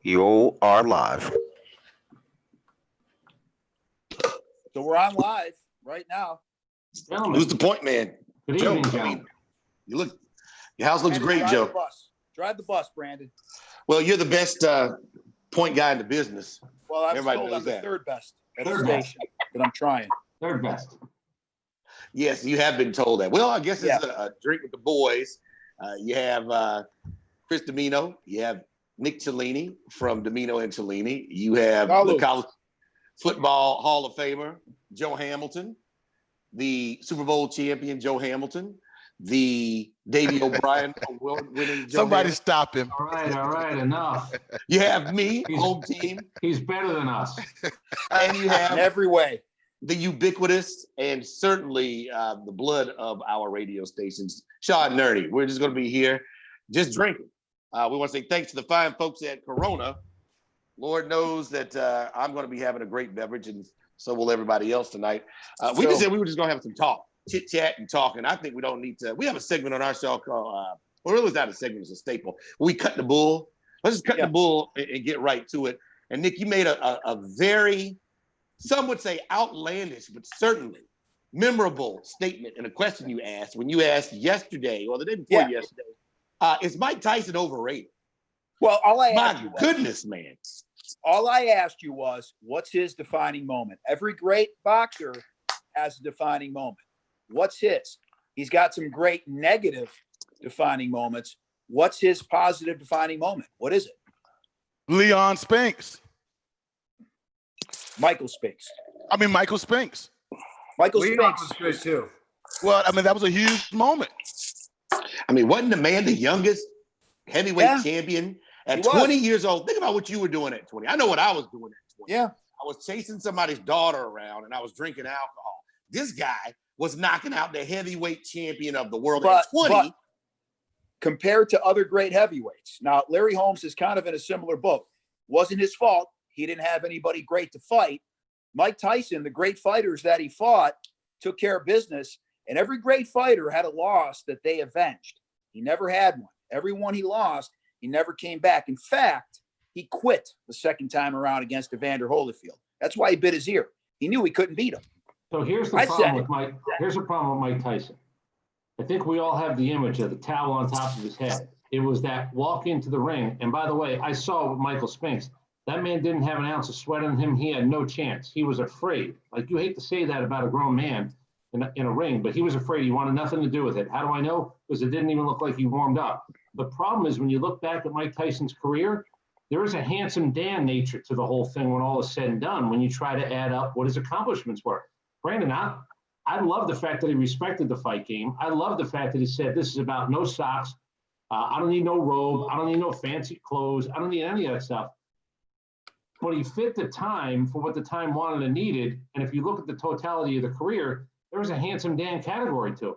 You are live. So we're on live right now. Gentlemen, Who's the point man? good Joe, evening, I Joe. mean, your house looks Brandon, great, drive Joe. The bus. Drive the bus, Brandon. Well, you're the best point guy in the business. Well, I was Everybody told knows I'm the that. third best at the Third best. station, but I'm trying. Third best. Yes, you have been told that. Well, I guess it's Yeah. a drink with the boys. You have Chris Domino. You have Nick Cellini from Domino and Cellini. You have the Salute. College Football Hall of Famer, Joe Hamilton, the Super Bowl champion, Joe Hamilton, the Davey O'Brien award-winning Joe Somebody Hamilton. stop him. All right, enough. You have me, home team, He's better than us. and you In have every way. the ubiquitous and certainly the blood of our radio stations, Sean Nerney. We're just going to be here just drinking. We want to say thanks to the fine folks at Corona. Lord knows that I'm going to be having a great beverage, and so will everybody else tonight. We just said we were just going to have some talk, chit chat and talk, and I think we don't need to. We have a segment on our show called, well, really it's not a segment, it's a staple. We cut the bull. Let's just cut the bull and get right to it. And Nick, you made a very, some would say outlandish, but certainly memorable statement in a question you asked when you asked yesterday or the day before yesterday, is Mike Tyson overrated? Well, all I asked My you was, goodness, man. all I asked you was, what's his defining moment? Every great boxer has a defining moment. What's his? He's got some great negative defining moments. What's his positive defining moment? What is it? Leon Spinks. Michael Spinks. Michael Spinks. Michael Leon Spinks. was good too. Well, that was a huge moment. I mean, wasn't the man the youngest heavyweight Yeah. champion at He was. 20 years old? Think about what you were doing at 20. I know what I was doing at 20. Yeah. I was chasing somebody's daughter around and I was drinking alcohol. This guy was knocking out the heavyweight champion of the world at 20. But compared to other great heavyweights. Now, Larry Holmes is kind of in a similar boat. Wasn't his fault. He didn't have anybody great to fight. Mike Tyson, the great fighters that he fought, took care of business. And every great fighter had a loss that they avenged. He never had one. Every one he lost, he never came back. In fact, he quit the second time around against Evander Holyfield. That's why he bit his ear. He knew he couldn't beat him. So here's the problem with Mike. Here's the problem with Mike Tyson. I think we all have the image of the towel on top of his head. It was that walk into the ring. And by the way, I saw with Michael Spinks, that man didn't have an ounce of sweat on him. He had no chance. He was afraid. Like, you hate to say that about a grown man in a ring, but he was afraid. He wanted nothing to do with it. How do I know? Because it didn't even look like he warmed up. The problem is when you look back at Mike Tyson's career, there is a handsome Dan nature to the whole thing when all is said and done, when you try to add up what his accomplishments were. Brandon, I love the fact that he respected the fight game. I love the fact that he said, this is about no socks. I don't need no robe. I don't need no fancy clothes. I don't need any of that stuff. But he fit the time for what the time wanted and needed. And if you look at the totality of the career, there was a handsome Dan category to it.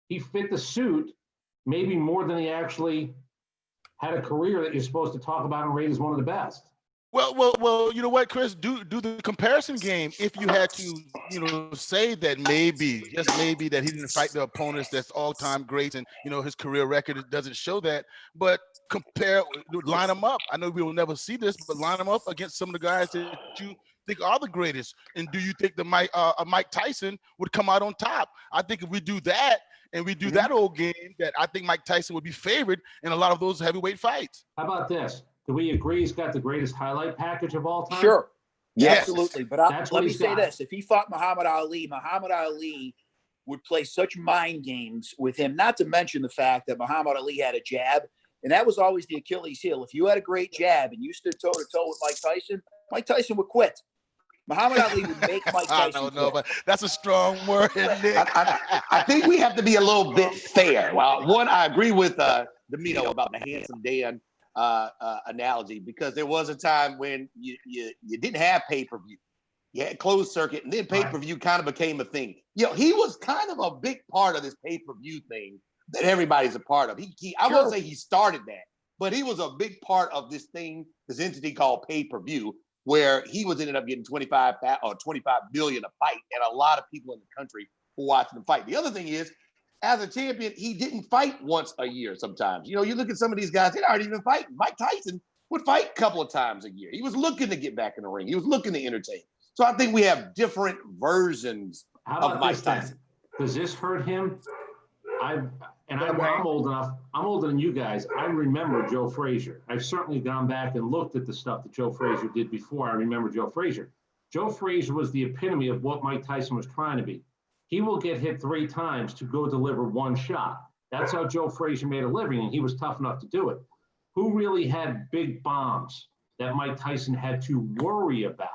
He fit the suit maybe more than he actually had a career that you're supposed to talk about and rate as one of the best. Well. You know what, Chris? Do the comparison game. If you had to, say that just maybe, that he didn't fight the opponents that's all-time greats, and his career record doesn't show that. But line them up. I know we will never see this, but line them up against some of the guys that you think are the greatest. And do you think Mike Tyson would come out on top? I think if we do that and we do that old game, that I think Mike Tyson would be favored in a lot of those heavyweight fights. How about this? Do we agree he's got the greatest highlight package of all time? Sure. Yes. Absolutely. But That's let what me he's say got. this. If he fought Muhammad Ali would play such mind games with him, not to mention the fact that Muhammad Ali had a jab, and that was always the Achilles heel. If you had a great jab and you stood toe-to-toe with Mike Tyson would quit. Muhammad Ali would make Mike Tyson I don't know, quit. but that's a strong word, Nick. I think we have to be a little bit fair. Well, one, I agree with Domino about the handsome Dan analogy, because there was a time when you didn't have pay-per-view. You had closed circuit, and then pay-per-view kind of became a thing. He was kind of a big part of this pay-per-view thing that everybody's a part of. I won't say he started that, but he was a big part of this thing, this entity called pay-per-view, where he was ended up getting 25 million a fight, and a lot of people in the country were watching him fight. The other thing is, as a champion, he didn't fight once a year sometimes. You look at some of these guys, they aren't even fighting. Mike Tyson would fight a couple of times a year. He was looking to get back in the ring. He was looking to entertain. So I think we have different versions of Mike Tyson. Does this hurt him? I'm old enough. I'm older than you guys. I remember Joe Frazier. I've certainly gone back and looked at the stuff that Joe Frazier did before I remember Joe Frazier. Joe Frazier was the epitome of what Mike Tyson was trying to be. He will get hit 3 times to go deliver 1 shot. That's how Joe Frazier made a living, and he was tough enough to do it. Who really had big bombs that Mike Tyson had to worry about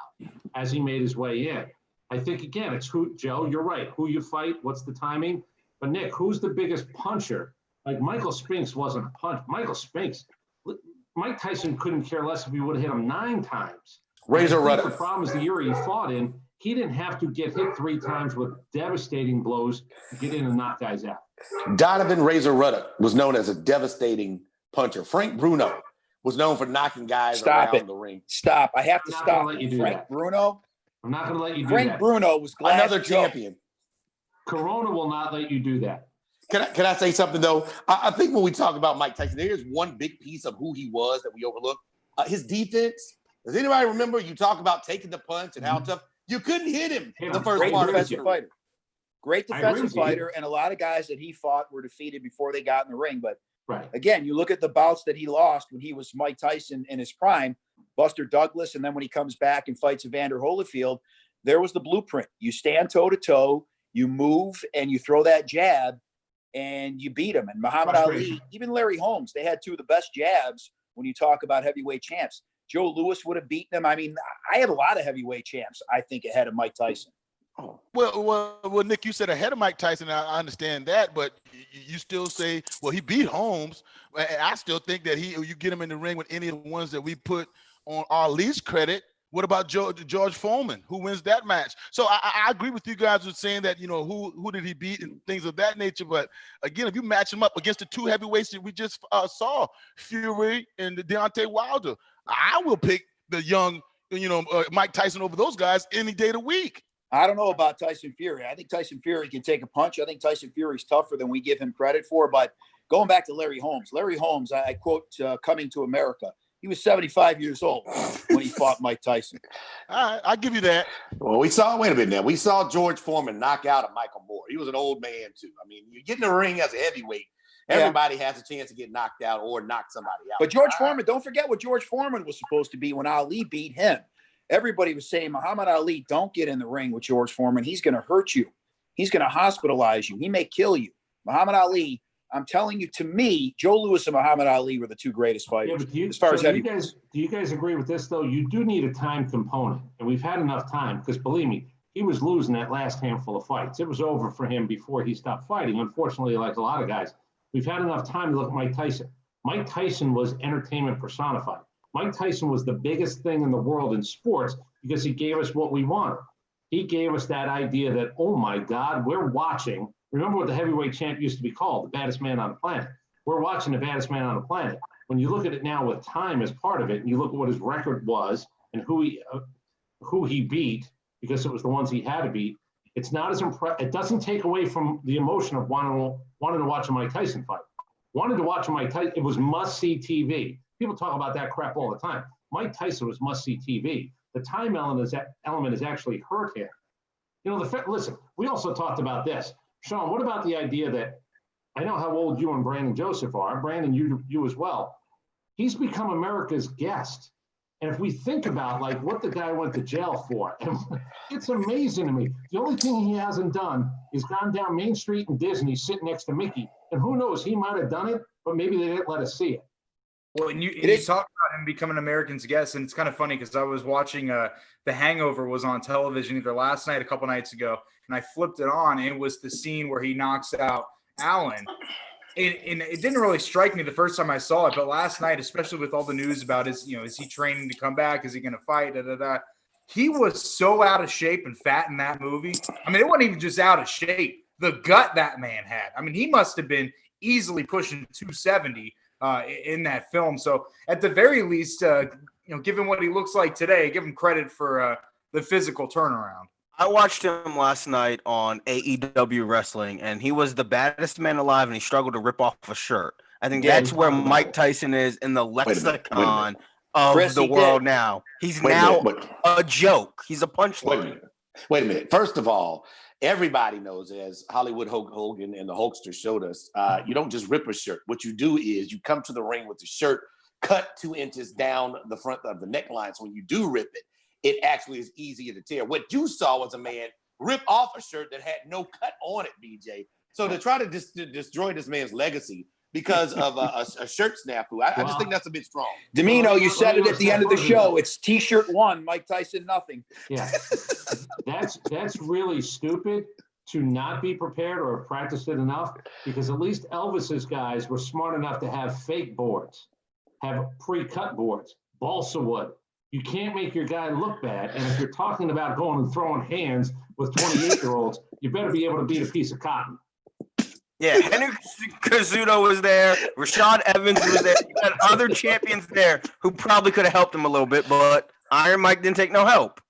as he made his way in? I think, again, it's who, Joe, you're right. Who you fight, what's the timing? But Nick, who's the biggest puncher? Like Michael Spinks wasn't a punch. Michael Spinks, Mike Tyson couldn't care less if he would have hit him 9 times. Razor Ruddock. The problem is the year he fought in, he didn't have to get hit 3 times with devastating blows to get in and knock guys out. Donovan Razor Ruddock was known as a devastating puncher. Frank Bruno was known for knocking guys around the ring. Stop. I have to I'm not stop. gonna let you do Frank that. Bruno. I'm not going to let you do Frank that. Bruno was Glass Another Joe. champion. Corona will not let you do that. Can I say something, though? I think when we talk about Mike Tyson, there's one big piece of who he was that we overlook. His defense. Does anybody remember you talk about taking the punch and how tough? You couldn't hit him the first Great part of his defensive career. fighter. Great I agree defensive with you. fighter, and a lot of guys that he fought were defeated before they got in the ring. But Right. again, you look at the bouts that he lost when he was Mike Tyson in his prime, Buster Douglas, and then when he comes back and fights Evander Holyfield, there was the blueprint. You stand toe-to-toe, you move, and you throw that jab, and you beat him. And Muhammad Ali, even Larry Holmes, they had 2 of the best jabs when you talk about heavyweight champs. Joe Louis would have beaten him. I mean, I have a lot of heavyweight champs, I think, ahead of Mike Tyson. Well, Nick, you said ahead of Mike Tyson. I understand that, but you still say, well, he beat Holmes. I still think that you get him in the ring with any of the ones that we put on our least credit. What about George Foreman, who wins that match? So I agree with you guys with saying that, who did he beat and things of that nature. But again, if you match him up against the 2 heavyweights that we just saw, Fury and Deontay Wilder, I will pick the young, Mike Tyson over those guys any day of the week. I don't know about Tyson Fury. I think Tyson Fury can take a punch. I think Tyson Fury's tougher than we give him credit for. But going back to Larry Holmes, I quote Coming to America. He was 75 years old when he fought Mike Tyson. All right, I'll give you that. Well, wait a minute now. We saw George Foreman knock out a Michael Moore. He was an old man, too. I mean, you get in the ring as a heavyweight, everybody has a chance to get knocked out or knock somebody out. But George Foreman, don't forget what George Foreman was supposed to be when Ali beat him. Everybody was saying, Muhammad Ali, don't get in the ring with George Foreman. He's going to hurt you. He's going to hospitalize you. He may kill you. Muhammad Ali, I'm telling you, to me, Joe Louis and Muhammad Ali were the 2 greatest fighters. As far as heavyweights. Do you guys agree with this, though? You do need a time component, and we've had enough time because, believe me, he was losing that last handful of fights. It was over for him before he stopped fighting. Unfortunately, like a lot of guys, we've had enough time to look at Mike Tyson. Mike Tyson was entertainment personified. Mike Tyson was the biggest thing in the world in sports because he gave us what we wanted. He gave us that idea that, oh my God, we're watching. Remember what the heavyweight champ used to be called, the baddest man on the planet. We're watching the baddest man on the planet. When you look at it now with time as part of it, and you look at what his record was and who he beat, because it was the ones he had to beat, it's not as impressive. It doesn't take away from the emotion of wanting to watch a Mike Tyson fight. Wanted to watch a Mike Tyson, it was must-see TV. People talk about that crap all the time. Mike Tyson was must-see TV. The time element has actually hurt him. Listen, we also talked about this. Sean, what about the idea that, I know how old you and Brandon Joseph are. Brandon, you as well. He's become America's guest. And if we think about what the guy went to jail for, and it's amazing to me. The only thing he hasn't done is gone down Main Street in Disney, sitting next to Mickey. And who knows, he might have done it, but maybe they didn't let us see it. Well, and you talk about him becoming American's guest, and it's kind of funny because I was watching The Hangover was on television either last night, a couple nights ago, and I flipped it on, and it was the scene where he knocks out Alan. And it didn't really strike me the first time I saw it, but last night, especially with all the news about is he training to come back? Is he going to fight? He was so out of shape and fat in that movie. I mean, it wasn't even just out of shape. The gut that man had. I mean, he must have been easily pushing 270 in that film. So at the very least, given what he looks like today, give him credit for the physical turnaround. I watched him last night on AEW Wrestling, and he was the baddest man alive, and he struggled to rip off a shirt. I think that's where Mike Tyson is in the lexicon of Chris, the he world did. now. He's Wait a now minute, a joke. He's a Wait a punchline. minute. Wait a minute. First of all, everybody knows, as Hollywood Hulk Hogan and the Hulkster showed us, you don't just rip a shirt. What you do is you come to the ring with the shirt cut 2 inches down the front of the neckline. So when you do rip it, it actually is easier to tear. What you saw was a man rip off a shirt that had no cut on it, BJ. So to try to destroy this man's legacy because of a shirt snafu, I just think that's a bit strong. Domino, you said it at the end of the show. It's T-shirt 1, Mike Tyson nothing. Yeah, that's really stupid to not be prepared or have practiced it enough, because at least Elvis's guys were smart enough to have fake boards, have pre-cut boards, balsa wood. You can't make your guy look bad. And if you're talking about going and throwing hands with 28-year-olds, you better be able to beat a piece of cotton. Yeah, Henry Cejudo was there. Rashad Evans was there. You had other champions there who probably could have helped him a little bit, but Iron Mike didn't take no help.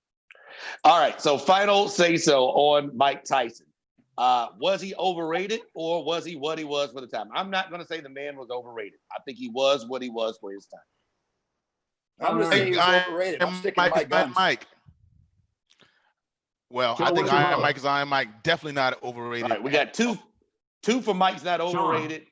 All right, so final say-so on Mike Tyson. Was he overrated, or was he what he was for the time? I'm not going to say the man was overrated. I think he was what he was for his time. I'm going to say he was overrated. I'm sticking to my guns. Mike. Well, I think Iron Mike is Iron Mike. Definitely not overrated. All right, we got two for Mike's not overrated.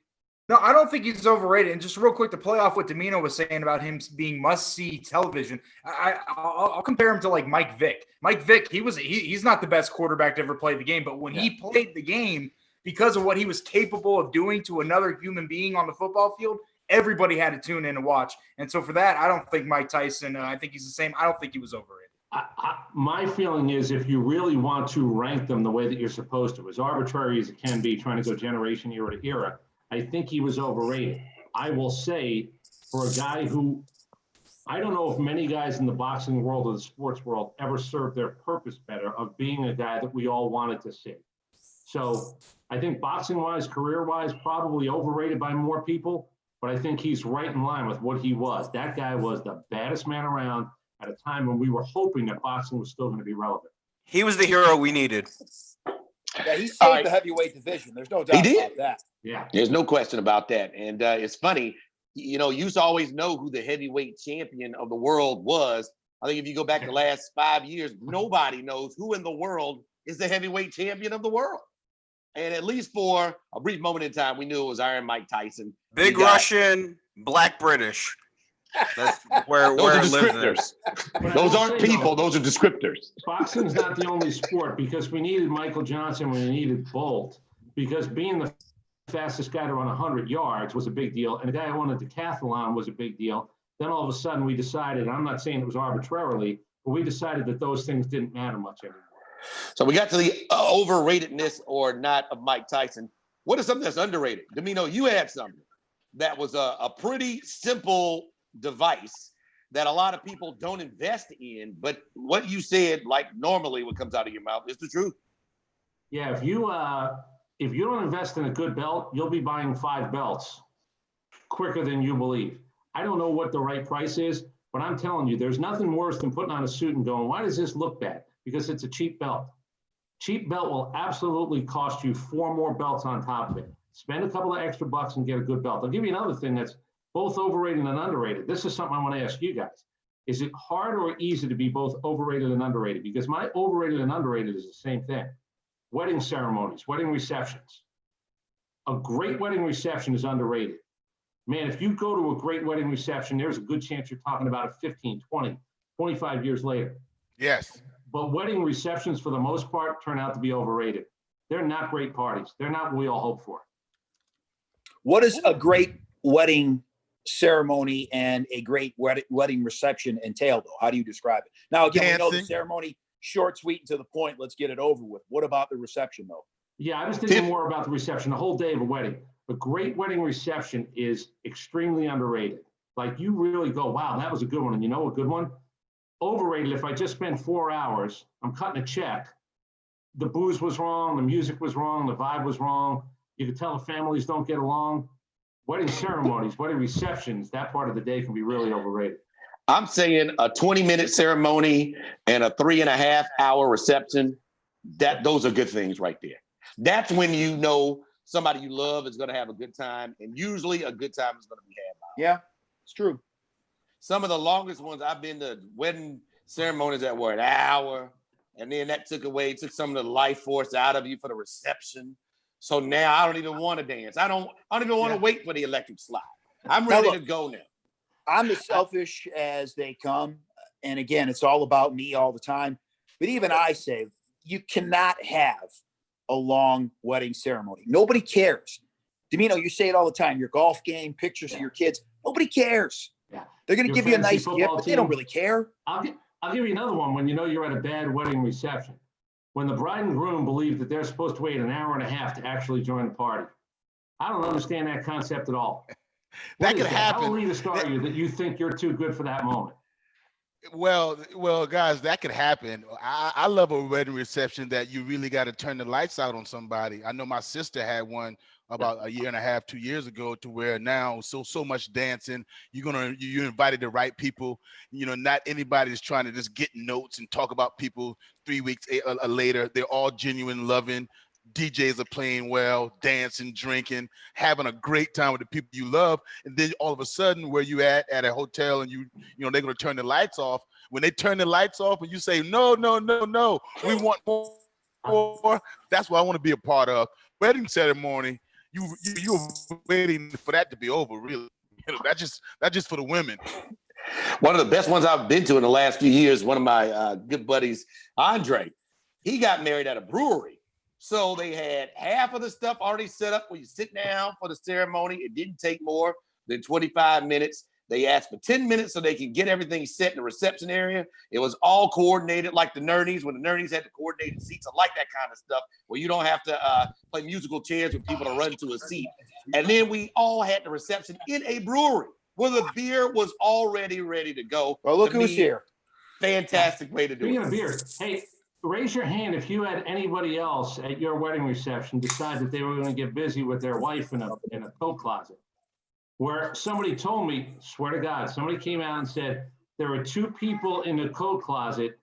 No, I don't think he's overrated. And just real quick, to play off what Domino was saying about him being must-see television, I'll compare him to like Mike Vick. Mike Vick, he's not the best quarterback to ever play the game, but when he played the game, because of what he was capable of doing to another human being on the football field, everybody had to tune in and watch. And so for that, I don't think Mike Tyson, I think he's the same. I don't think he was overrated. My feeling is, if you really want to rank them the way that you're supposed to, as arbitrary as it can be, trying to go generation era to era, I think he was overrated. I will say, for a guy who, I don't know if many guys in the boxing world or the sports world ever served their purpose better of being a guy that we all wanted to see. So I think boxing-wise, career-wise, probably overrated by more people, but I think he's right in line with what he was. That guy was the baddest man around at a time when we were hoping that boxing was still going to be relevant. He was the hero we needed. Yeah, he saved the heavyweight division. There's no doubt about that. Yeah, there's no question about that. And it's funny, you know, you used to always know who the heavyweight champion of the world was. I think if you go back the last 5 years, nobody knows who in the world is the heavyweight champion of the world. And at least for a brief moment in time, we knew it was Iron Mike Tyson. Big Russian, Black British. That's where those are descriptors. Those aren't people, those are descriptors. Boxing's not the only sport, because we needed Michael Johnson, we needed Bolt, because being the fastest guy to run 100 yards was a big deal, and the guy who won a decathlon was a big deal. Then all of a sudden we decided, I'm not saying it was arbitrarily, but we decided that those things didn't matter much anymore. So we got to the overratedness or not of Mike Tyson. What is something that's underrated? Domino, you had something that was a pretty simple device that a lot of people don't invest in, but what you said, like normally what comes out of your mouth, is the truth. Yeah, if you don't invest in a good belt, you'll be buying 5 belts quicker than you believe. I don't know what the right price is, but I'm telling you, there's nothing worse than putting on a suit and going, why does this look bad? Because it's a cheap belt. Cheap belt will absolutely cost you 4 more belts on top of it. Spend a couple of extra bucks and get a good belt. I'll give you another thing that's both overrated and underrated. This is something I want to ask you guys. Is it hard or easy to be both overrated and underrated? Because my overrated and underrated is the same thing. Wedding ceremonies, wedding receptions. A great wedding reception is underrated. Man, if you go to a great wedding reception, there's a good chance you're talking about it 15, 20, 25 years later. Yes. But wedding receptions, for the most part, turn out to be overrated. They're not great parties. They're not what we all hope for. What is a great wedding ceremony and a great wedding reception entail, though? How do you describe it? Now, again, we know the ceremony, short, sweet, and to the point. Let's get it over with. What about the reception, though? Yeah, I was thinking more about the reception, the whole day of a wedding. A great wedding reception is extremely underrated. Like, you really go, wow, that was a good one. And you know a good one? Overrated, if I just spend 4 hours, I'm cutting a check. The booze was wrong, the music was wrong, the vibe was wrong. You can tell the families don't get along. Wedding ceremonies, wedding receptions, that part of the day can be really overrated. I'm saying a 20-minute ceremony and a 3.5 hour reception, those are good things right there. That's when you know somebody you love is going to have a good time, and usually a good time is going to be had. Yeah, it's true. some of the longest ones I've been to wedding ceremonies that were an hour, and then that took some of the life force out of you for the reception. So now I don't even want to dance. I don't even want to wait for the electric slide. I'm ready to go now. I'm as selfish as they come. And again, it's all about me all the time. But even I say, you cannot have a long wedding ceremony. Nobody cares. Domino, you say it all the time. Your golf game, pictures of your kids. Nobody cares. Yeah. They're going to Your give you a fantasy nice gift, football but they don't team. really care. I'll give you another one when you know you're at a bad wedding reception. When the bride and groom believe that they're supposed to wait an hour and a half to actually join the party. I don't understand that concept at all. That could happen. How elitist are you that you think you're too good for that moment? Well, guys, that could happen. I love a wedding reception that you really got to turn the lights out on somebody. I know my sister had one about a year and a half, 2 years ago, to where now so much dancing. You invited the right people. Not anybody is trying to just get notes and talk about people 3 weeks later. They're all genuine, loving. DJs are playing well, dancing, drinking, having a great time with the people you love. And then all of a sudden, where you at a hotel and they're going to turn the lights off. When they turn the lights off and you say, no, we want more. That's what I want to be a part of. Wedding ceremony, you're waiting for that to be over, really. That's just for the women. One of the best ones I've been to in the last few years, one of my good buddies, Andre, he got married at a brewery. So they had half of the stuff already set up where you sit down for the ceremony. It didn't take more than 25 minutes. They asked for 10 minutes so they can get everything set in the reception area. It was all coordinated like the Nernies, when the Nernies had the coordinated seats. I like that kind of stuff where you don't have to play musical chairs with people to run to a seat. And then we all had the reception in a brewery where the beer was already ready to go. Well, look who's here. Fantastic way to do Speaking it. of beer, hey, raise your hand if you had anybody else at your wedding reception decide that they were going to get busy with their wife in a coat closet. Where somebody told me, swear to God, somebody came out and said, there were two people in the coat closet.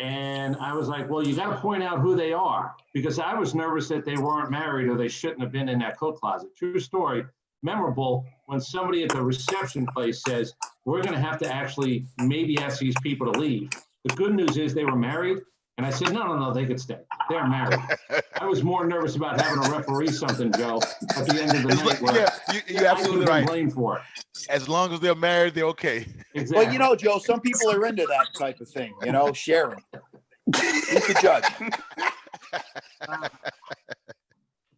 And I was like, well, you got to point out who they are, because I was nervous that they weren't married or they shouldn't have been in that coat closet. True story. Memorable when somebody at the reception place says, we're going to have to actually maybe ask these people to leave. The good news is they were married. And I said, no, they could stay. They're married. I was more nervous about having a referee something, Joe, at the end of the night. Where you're absolutely right. Blamed for it. As long as they're married, they're okay. Exactly. Well, Joe, some people are into that type of thing, sharing. Who's the judge?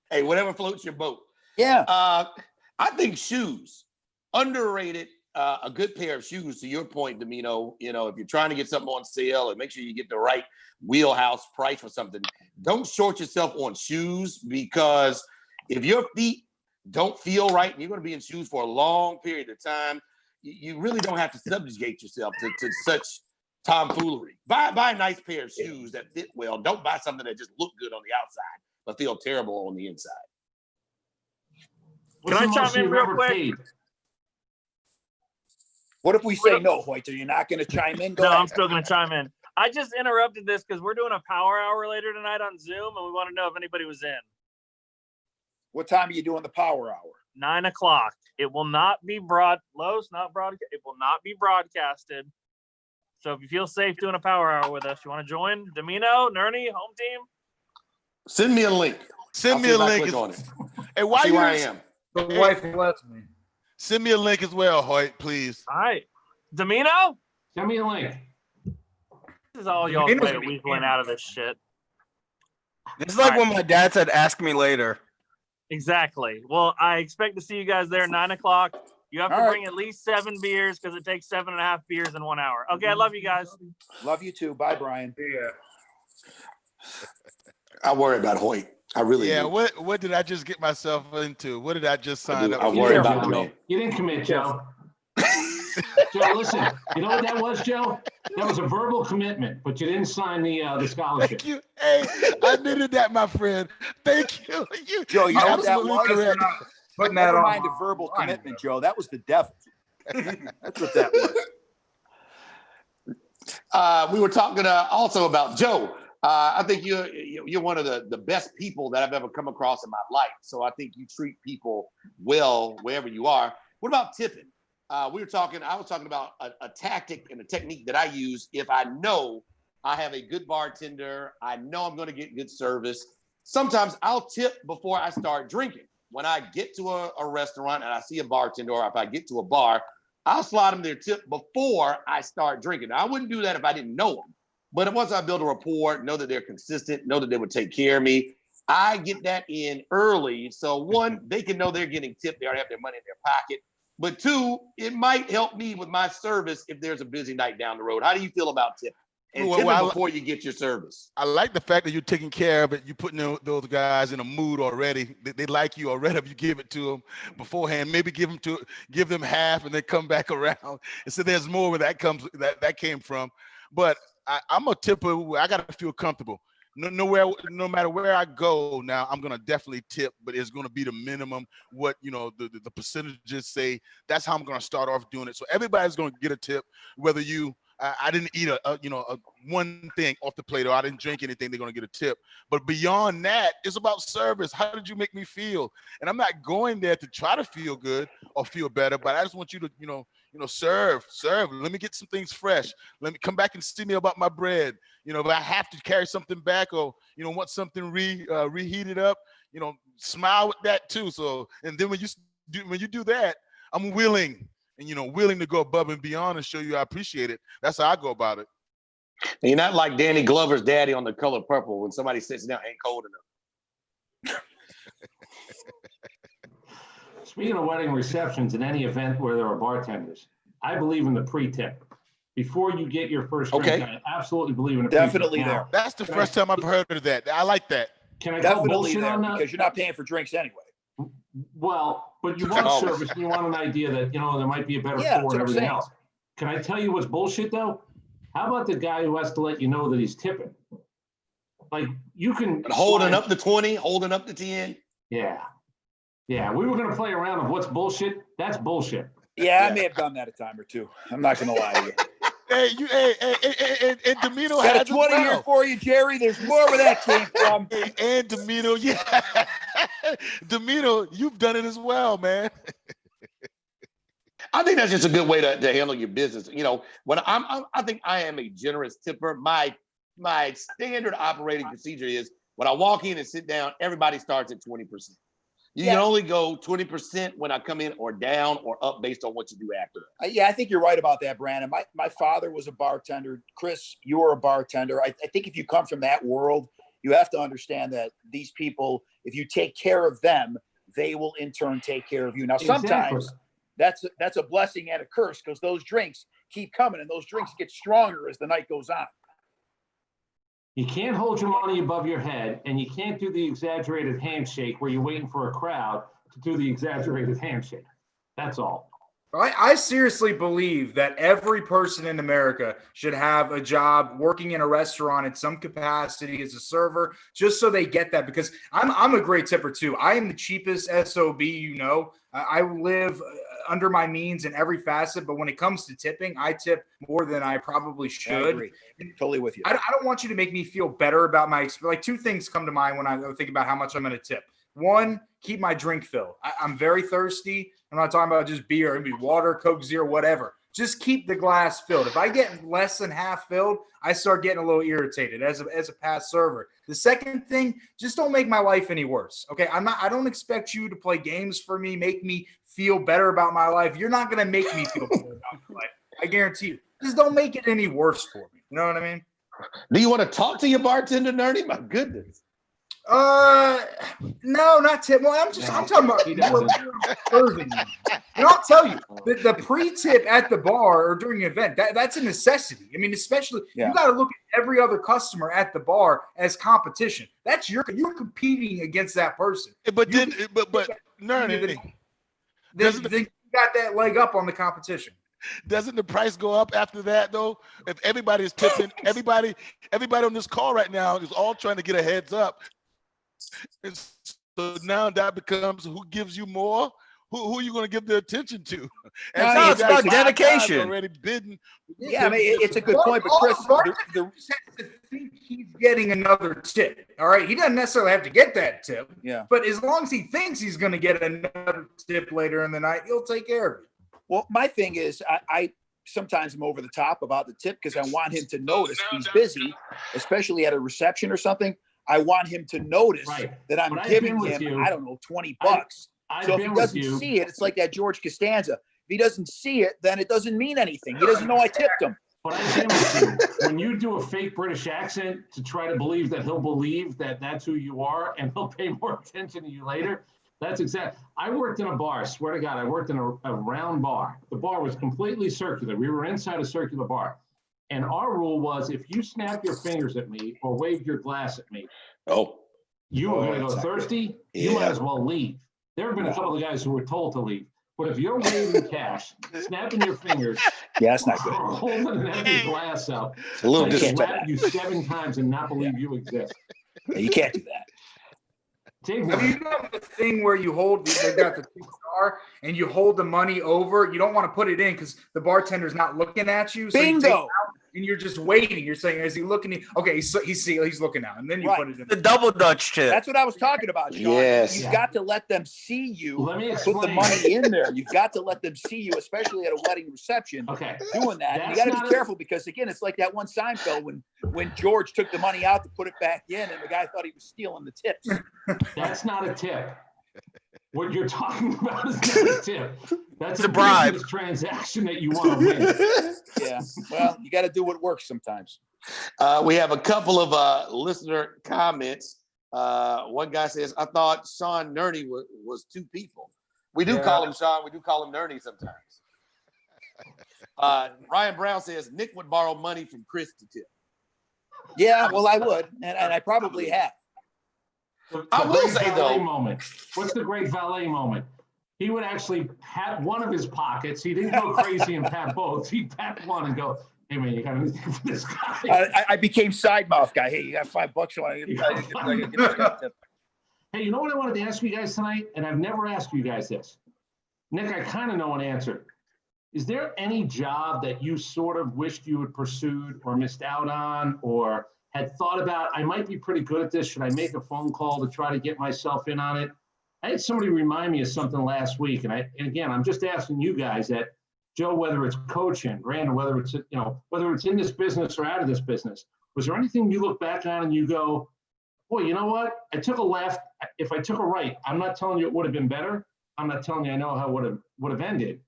Hey, whatever floats your boat. Yeah. I think shoes, underrated. A good pair of shoes, to your point, Domino, if you're trying to get something on sale and make sure you get the right wheelhouse price for something, don't short yourself on shoes, because if your feet don't feel right and you're going to be in shoes for a long period of time, you really don't have to subjugate yourself to such tomfoolery. Buy a nice pair of shoes that fit well. Don't buy something that just look good on the outside but feel terrible on the inside. Can I chime in real quick? What if we say no, Hoyt? Are you not going to chime in? Go No, ahead. I'm still going to chime in. I just interrupted this because we're doing a power hour later tonight on Zoom, and we want to know if anybody was in. What time are you doing the power hour? 9 o'clock. It will not be It will not be broadcasted. So if you feel safe doing a power hour with us, you want to join? Domino, Nerny, home team? Send me a link. Send me a link. Click on it. Hey, why See you? where I am. The wife lets me. Send me a link as well, Hoyt, please. All right. Domino? Send me a link. This is all y'all Domino's way of weaseling out of this shit. This is like when my dad said, ask me later. Exactly. Well, I expect to see you guys there 9 o'clock. You have to All right. bring at least 7 beers because it takes 7.5 beers in 1 hour. Okay, I love you guys. Love you too. Bye, Brian. Yeah. I worry about Hoyt. I really Yeah, do. what did I just get myself into? What did I just sign up I for? worry You about didn't the commit. man. You didn't commit, Joe. Joe, listen. You know what that was, Joe? That was a verbal commitment, but you didn't sign the scholarship. Thank you. Hey, I needed that, my friend. Thank you. Joe, you know what that absolutely was? correct. Putting that Never on. mind a verbal commitment, Joe. That was the devil. That's what that was. We were talking also about Joe. I think you're one of the best people that I've ever come across in my life. So I think you treat people well wherever you are. What about tipping? I was talking about a tactic and a technique that I use if I know I have a good bartender, I know I'm going to get good service. Sometimes I'll tip before I start drinking. When I get to a restaurant and I see a bartender, or if I get to a bar, I'll slide them their tip before I start drinking. Now, I wouldn't do that if I didn't know them. But once I build a rapport, know that they're consistent, know that they would take care of me, I get that in early. So one, they can know they're getting tipped. They already have their money in their pocket. But two, it might help me with my service if there's a busy night down the road. How do you feel about tipping? And tipping before you get your service. I like the fact that you're taking care of it. You're putting those guys in a mood already. They like you already if you give it to them beforehand. Maybe give them half and then come back around. And so there's more where that came from. But I'm a tipper. I got to feel comfortable. No matter where I go now, I'm gonna definitely tip, but it's gonna be the minimum. What the percentages say. That's how I'm gonna start off doing it. So everybody's gonna get a tip, whether I didn't eat a one thing off the plate, or I didn't drink anything, they're gonna get a tip. But beyond that, it's about service. How did you make me feel? And I'm not going there to try to feel good or feel better, but I just want you to serve. Let me get some things fresh. Let me come back and see me about my bread. If I have to carry something back, or want something reheated up, smile with that too. So, and then when you do that, I'm willing to go above and beyond and show you I appreciate it. That's how I go about it. And you're not like Danny Glover's daddy on The Color Purple when somebody sits down, ain't cold enough. Speaking of wedding receptions and any event where there are bartenders, I believe in the pre-tip. Before you get your first drink, I absolutely believe in a pre-tip. Definitely there. That's the first time I've heard of that. I like that. Can I call Definitely bullshit there, on that? because you're not paying for drinks anyway. Well, but you want service and you want an idea that, there might be a better pour and everything else. Can I tell you what's bullshit though? How about the guy who has to let you know that he's tipping? Like you can holding up the 20, holding up the 10. Yeah. Yeah. We were going to play around of what's bullshit. That's bullshit. Yeah, I may have done that a time or two. I'm not going to lie to you. And Domino got a 20 here for you, Jerry. There's more where that came from. And Domino, yeah. Domino, you've done it as well, man. I think that's just a good way to handle your business. When I think I am a generous tipper. My standard operating procedure is when I walk in and sit down, everybody starts at 20%. You can only go 20% when I come in, or down or up based on what you do after. Yeah, I think you're right about that, Brandon. My father was a bartender. Chris, you're a bartender. I think if you come from that world, you have to understand that these people, if you take care of them, they will in turn take care of you. Now, sometimes that's a blessing and a curse, because those drinks keep coming and those drinks get stronger as the night goes on. You can't hold your money above your head, and you can't do the exaggerated handshake where you're waiting for a crowd to do the exaggerated handshake. That's all. I seriously believe that every person in America should have a job working in a restaurant in some capacity as a server, just so they get that, because I'm a great tipper too. I am the cheapest SOB, I live under my means in every facet, but when it comes to tipping, I tip more than I probably should. I agree. Totally with you. I don't want you to make me feel better about my experience. Like, two things come to mind when I think about how much I'm going to tip. One, keep my drink filled. I'm very thirsty. I'm not talking about just beer. It'd be water, Coke Zero, whatever. Just keep the glass filled. If I get less than half filled, I start getting a little irritated as a past server. The second thing, just don't make my life any worse. Okay, I don't expect you to play games for me, make me feel better about my life. You're not going to make me feel better about my life. I guarantee you. Just don't make it any worse for me. You know what I mean? Do you want to talk to your bartender, Nerdy? My goodness. No, not tip. Well, I'm talking about serving. And I'll tell you, the pre-tip at the bar or during an event, that's a necessity. I mean, especially you got to look at every other customer at the bar as competition. That's you're competing against that person. But Nerdy, then you got that leg up on the competition. Doesn't the price go up after that though? If everybody is tipping, everybody on this call right now is all trying to get a heads up. And so now that becomes who gives you more, who are you going to give the attention to? And no, it's about dedication. Already bidding. Yeah, I mean, it's a good point, but Chris, think he's getting another tip. All right, he doesn't necessarily have to get that tip. Yeah, but as long as he thinks he's going to get another tip later in the night, he'll take care of it. Well, my thing is, I sometimes am over the top about the tip because I want him to notice he's busy, especially at a reception or something. I want him to notice that I'm giving him, I don't know, $20. So if he doesn't see it, it's like that George Costanza. If he doesn't see it, then it doesn't mean anything. He doesn't know I tipped him. But I've been with you. When you do a fake British accent to try to believe that he'll believe that that's who you are and he'll pay more attention to you later, that's exact. I worked in a bar, swear to God, I worked in a round bar. The bar was completely circular. We were inside a circular bar. And our rule was if you snap your fingers at me or wave your glass at me, you were going to go thirsty, you might as well leave. There have been a couple of guys who were told to leave. But if you're waving cash, snapping your fingers, that's not good. Or holding an empty glass up, it's a little slap you 7 times and not believe you exist. You can't do that. Have you done the thing where you hold, they've got the $2 and you hold the money over? You don't want to put it in because the bartender's not looking at you. So Bingo. You take it out and you're just waiting. You're saying, is he looking? Okay, he's looking out. And then you put it in. The double Dutch tip. That's what I was talking about, Sean. Yes. You've got to let them see you Let me put the money in there. You've got to let them see you, especially at a wedding reception, doing that. And you got to be careful because, again, it's like that one Seinfeld when George took the money out to put it back in and the guy thought he was stealing the tips. That's not a tip. What you're talking about is not a tip. That's a bribe. Transaction that you want to win. Yeah. Well, you got to do what works sometimes. We have a couple of listener comments. One guy says, I thought Sean Nerney was 2 people. We do call him Sean. We do call him Nerney sometimes. Ryan Brown says, Nick would borrow money from Chris to tip. Yeah, well, I would. And I probably have. I will say, though. What's the great valet moment? He would actually pat one of his pockets. He didn't go crazy and pat both. He'd pat one and go, hey, man, you got anything for this guy? I became side mouth guy. Hey, you got $5 on it. Hey, you know what I wanted to ask you guys tonight? And I've never asked you guys this. Nick, I kind of know an answer. Is there any job that you sort of wished you had pursued or missed out on or had thought about, I might be pretty good at this. Should I make a phone call to try to get myself in on it? I had somebody remind me of something last week. And again, I'm just asking you guys that, Joe, whether it's coaching, Brandon, whether it's in this business or out of this business, was there anything you look back on and you go, boy, you know what? I took a left. If I took a right, I'm not telling you it would have been better. I'm not telling you I know how it would have ended.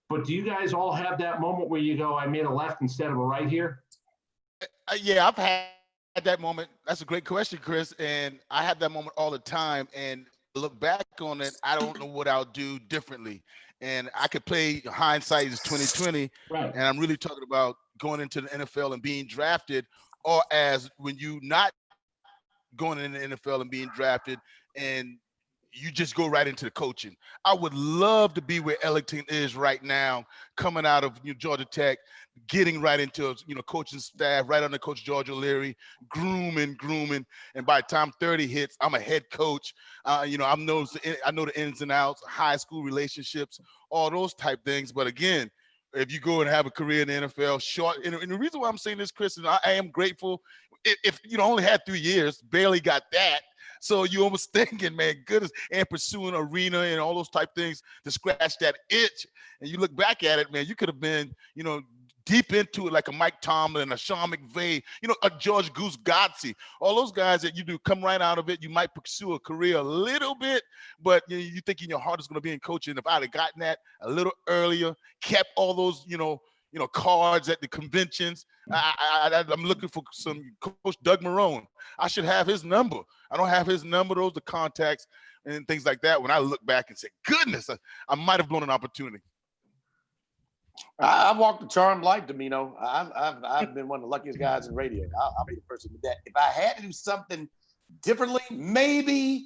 But do you guys all have that moment where you go, I made a left instead of a right here? Yeah, I've had that moment. That's a great question, Chris. And I have that moment all the time. And look back on it, I don't know what I'll do differently. And I could play hindsight is 2020. Right. And I'm really talking about going into the NFL and being drafted, or as when you not going in the NFL and being drafted and you just go right into the coaching. I would love to be where Ellington is right now, coming out of Georgia Tech, getting right into coaching staff, right under Coach George O'Leary, grooming, and by the time 30 hits, I'm a head coach. I know the ins and outs, high school relationships, all those type things. But again, if you go and have a career in the NFL, short, and the reason why I'm saying this, Chris, and I am grateful. If only had 3 years, barely got that. So you almost thinking, man, goodness, and pursuing arena and all those type things to scratch that itch. And you look back at it, man, you could have been, deep into it like a Mike Tomlin, a Sean McVay, a George Goose Godsey, all those guys that you do come right out of it. You might pursue a career a little bit, but you think in your heart is going to be in coaching. If I'd have gotten that a little earlier, kept all those, cards at the conventions. I'm looking for some Coach Doug Marrone. I should have his number. I don't have his number. Those are contacts and things like that. When I look back and say, goodness, I might have blown an opportunity. I've walked a charmed life, Domino. I've been one of the luckiest guys in radio. I'll be the person with that. If I had to do something differently, maybe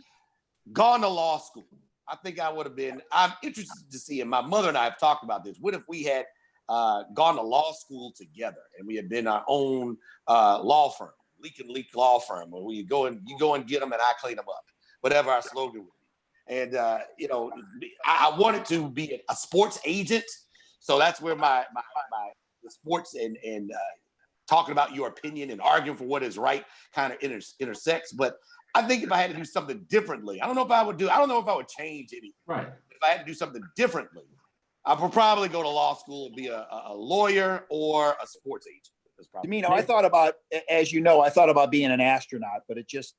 gone to law school. I think I would have been. I'm interested to see, and my mother and I have talked about this. What if we had gone to law school together and we had been our own law firm, leak law firm, where you go and get them and I clean them up, whatever our slogan would be. And I wanted to be a sports agent. So that's where my the sports and talking about your opinion and arguing for what is right kind of intersects. But I think if I had to do something differently, I don't know if I would change anything. Right. If I had to do something differently, I would probably go to law school and be a lawyer or a sports agent. That's probably. I thought about, as you know, I thought about being an astronaut, but it just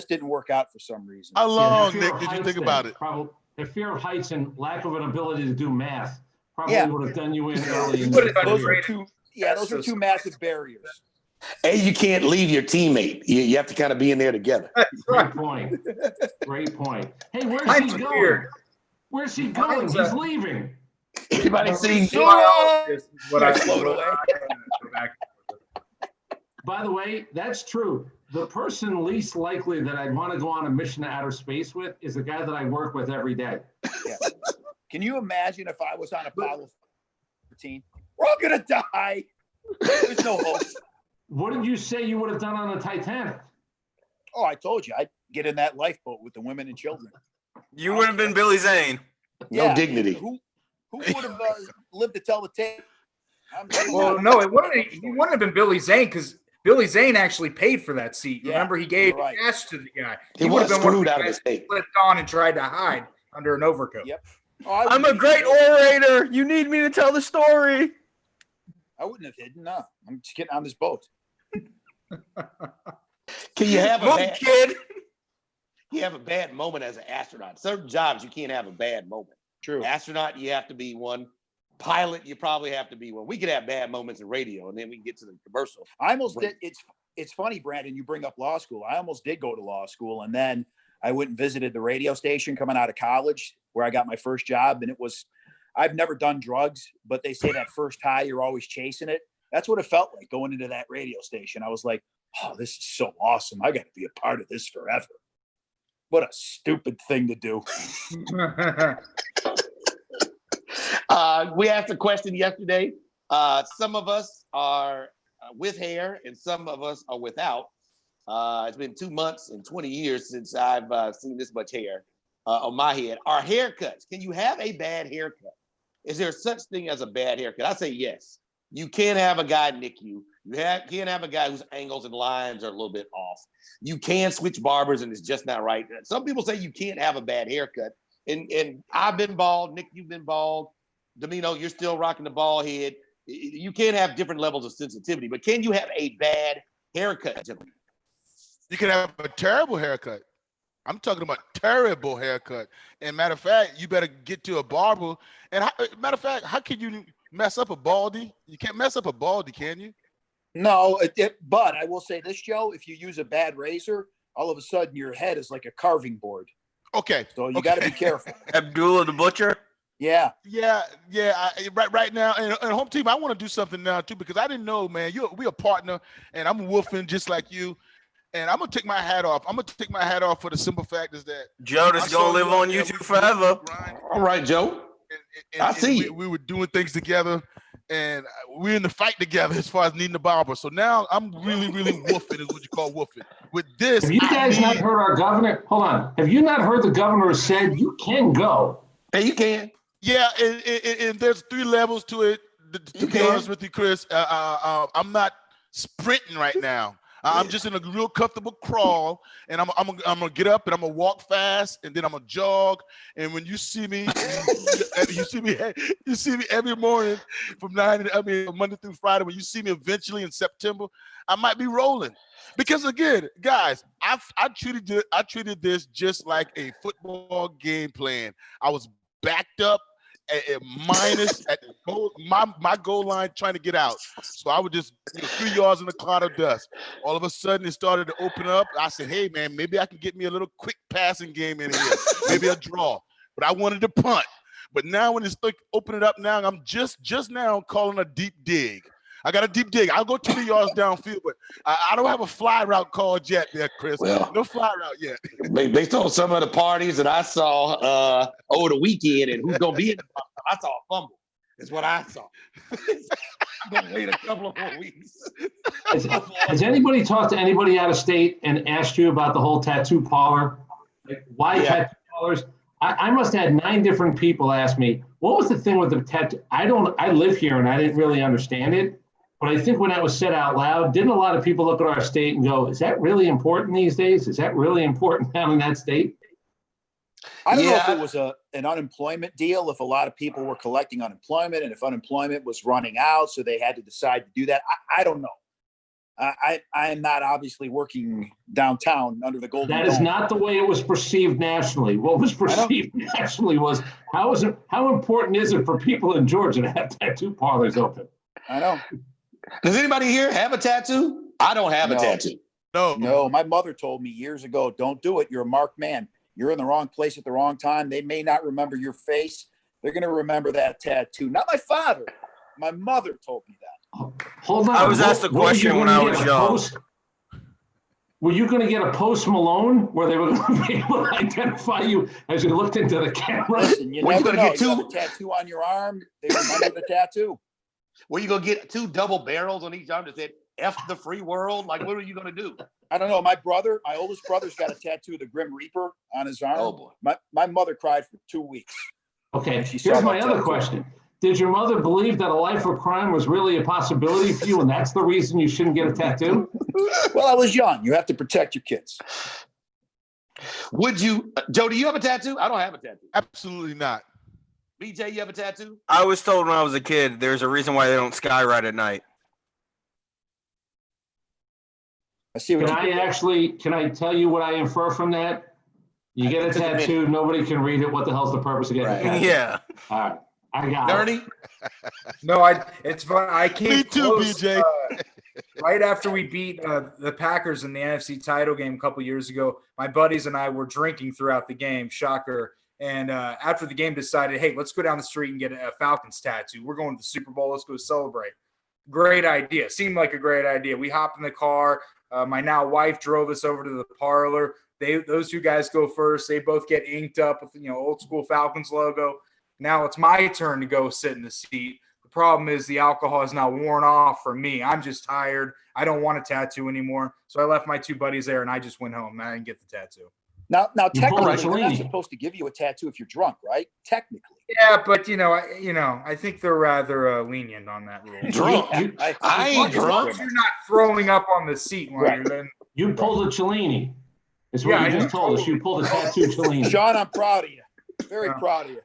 didn't work out for some reason. How long, fear Nick, of did you heights think then, about it? Probably the fear of heights and lack of an ability to do math probably Yeah. would have done you in early. In Would have your done Those career. are two. Yeah, those are two massive barriers. And you can't leave your teammate. You have to kind of be in there together. Great point. Great point. Hey, where's Mine's he going? weird. Where's he going? Mine's, He's leaving. Anybody seen? What I Float away. go back. By the way, that's true. The person least likely that I'd want to go on a mission to outer space with is the guy that I work with every day. Yeah. Can you imagine if I was on Apollo 13? We're all gonna die. There's no hope. What did you say you would have done on the Titanic? Oh, I told you, I'd get in that lifeboat with the women and children. You would have been Billy Zane. No dignity. Who would have lived to tell the tale? Well, no, he wouldn't have been Billy Zane because Billy Zane actually paid for that seat. Yeah, Remember, he gave you're right. cash to the guy. He would was have been one screwed the out of guys his state. who slipped on and tried to hide under an overcoat. Yep. I'm a great orator. You need me to tell the story. I wouldn't have hidden. No, I'm just getting on this boat. Can you have a Look, bad, kid. you have a bad moment as an astronaut? Certain jobs you can't have a bad moment. True. Astronaut, you have to be one. Pilot, you probably have to be one. We could have bad moments in radio, and then we can get to the commercial. I almost did. It's funny, Brandon, you bring up law school. I almost did go to law school, and then I went and visited the radio station coming out of college where I got my first job. And I've never done drugs, but they say that first high, you're always chasing it. That's what it felt like going into that radio station. I was like, oh, this is so awesome. I got to be a part of this forever. What a stupid thing to do. We asked a question yesterday. Some of us are with hair and some of us are without. It's been 2 months and 20 years since I've seen this much hair on my head. Are haircuts, can you have a bad haircut? Is there such thing as a bad haircut? I say yes. You can't have a guy nick you. You can't have a guy whose angles and lines are a little bit off. You can switch barbers and it's just not right. Some people say you can't have a bad haircut. And I've been bald. Nick, you've been bald. Domino, you're still rocking the bald head. You can't have different levels of sensitivity, but can you have a bad haircut, gentlemen? You can have a terrible haircut. I'm talking about terrible haircut. And matter of fact, you better get to a barber. And matter of fact, how can you mess up a baldy? You can't mess up a baldy, can you? No, but I will say this, Joe, if you use a bad razor, all of a sudden your head is like a carving board. Okay. So you got to be careful. Abdullah the Butcher. Yeah. Yeah. Right now, and home team, I want to do something now too because I didn't know, man. We a partner, and I'm wolfing just like you. And I'm gonna take my hat off. I'm gonna take my hat off for the simple fact is that Joe is gonna live on YouTube forever. All right, Joe. I see you. We were doing things together, and we're in the fight together as far as needing the barber. So now I'm really woofing is what you call woofing. With this, have you guys not heard our governor? Hold on. Have you not heard the governor said you can go? Hey, you can. Yeah, and there's 3 levels to it. To be honest with you, Chris, I'm not sprinting right now. I'm just in a real comfortable crawl, and I'm gonna get up and I'm gonna walk fast, and then I'm gonna jog. And when you see me, you see me every morning from Monday through Friday. When you see me eventually in September, I might be rolling. Because again, guys, I treated this just like a football game plan. I was backed up at minus at my goal line trying to get out. So I would just 3 yards in a cloud of dust. All of a sudden it started to open up. I said, hey man, maybe I can get me a little quick passing game in here. Maybe a draw. But I wanted to punt. But now when it's opening up now, I'm just now calling a deep dig. I got a deep dig. I'll go 20 yards downfield, but I don't have a fly route called yet there, Chris. Well, no fly route yet. Based on some of the parties that I saw over the weekend and who's going to be in the I saw a fumble. That's what I saw. I'm going to wait a couple of more weeks. Has anybody talked to anybody out of state and asked you about the whole tattoo parlor? Like, why tattoo parlors? I must have had 9 different people ask me, what was the thing with the tattoo? I live here and I didn't really understand it. But I think when that was said out loud, didn't a lot of people look at our state and go, is that really important these days? Is that really important down in that state? I don't know if Yeah. it was an unemployment deal, if a lot of people were collecting unemployment and if unemployment was running out, so they had to decide to do that. I don't know. I am not obviously working downtown under the Golden That is Dome. not the way it was perceived nationally. What was perceived nationally was how important is it for people in Georgia to have tattoo parlors open? I know. Does anybody here have a tattoo? I don't have a No. tattoo. No, my mother told me years ago, don't do it. You're a marked man. You're in the wrong place at the wrong time. They may not remember your face. They're going to remember that tattoo. Not my father. My mother told me that. Hold on. I was asked a question when I was young. Were you going to get a Post Malone where they were going to be able to identify you as you looked into the camera? Listen, you Well, you never gonna know. get You have two- a tattoo on your arm. They remember the tattoo. Were you gonna get 2 double barrels on each arm that said "F the free world"? Like, what are you gonna do? I don't know. My oldest brother's got a tattoo of the Grim Reaper on his arm. Oh boy. My mother cried for 2 weeks. Okay, She saw here's my that other tattoo. question. Did your mother believe that a life of crime was really a possibility for you, and that's the reason you shouldn't get a tattoo? Well, I was young. You have to protect your kids. Would you, Joe? Do you have a tattoo? I don't have a tattoo. Absolutely not. BJ, you have a tattoo? I was told when I was a kid, there's a reason why they don't skyride at night. I see what Can you did there. can I tell you what I infer from that? You get a tattoo, nobody can read it. What the hell's the purpose of getting a tattoo? Yeah. All right, I got it. Ernie? No, it's fun. I came Me too, close, BJ. right after we beat the Packers in the NFC title game a couple years ago. My buddies and I were drinking throughout the game. Shocker. And after the game, decided, hey, let's go down the street and get a Falcons tattoo. We're going to the Super Bowl. Let's go celebrate. Great idea. Seemed like a great idea. We hopped in the car. My now wife drove us over to the parlor. Those 2 guys go first. They both get inked up with old school Falcons logo. Now it's my turn to go sit in the seat. The problem is the alcohol is now worn off for me. I'm just tired. I don't want a tattoo anymore. So I left my 2 buddies there and I just went home. I didn't get the tattoo. Now, You technically, pulled a they're not Cellini. supposed to give you a tattoo if you're drunk, right? Technically. Yeah, but I think they're rather lenient on that rule. Drunk. I ain't As long drunk. as you're not throwing up on the seat while Right. you're then. You pulled a Cellini. Is what Yeah, you I just know. told us. You pulled a tattoo Cellini. Sean, I'm proud of you. Very Yeah. proud of you.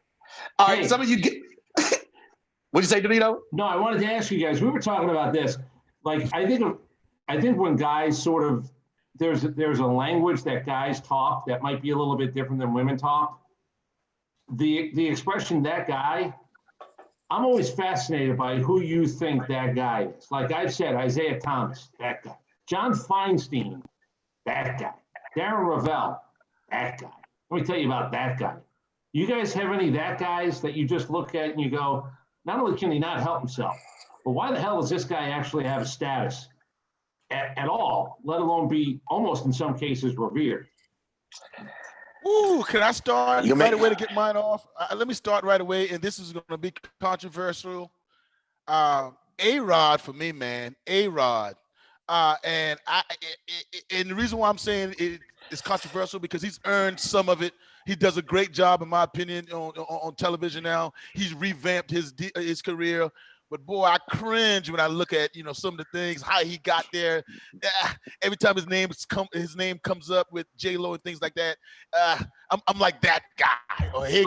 All right, Hey. some of you get. What'd you say, DeVito? No, I wanted to ask you guys. We were talking about this. Like, I think when guys sort of there's a language that guys talk that might be a little bit different than women talk. The expression "that guy," I'm always fascinated by who you think that guy is. Like I've said, Isaiah Thomas, that guy. John Feinstein, that guy. Darren Ravel, that guy. Let me tell you about that guy. You guys have any that guys that you just look at and you go, not only can he not help himself, but why the hell does this guy actually have a status at all, let alone be almost in some cases revered? Ooh, can I start You right may- away to get mine off? Let me start right away, and this is going to be controversial. A-Rod for me, man. A-Rod. And the reason why I'm saying it's controversial because he's earned some of it. He does a great job, in my opinion, on television now. He's revamped his career. But boy, I cringe when I look at some of the things, how he got there. Every time his name comes up with J-Lo and things like that, I'm like that guy. Or here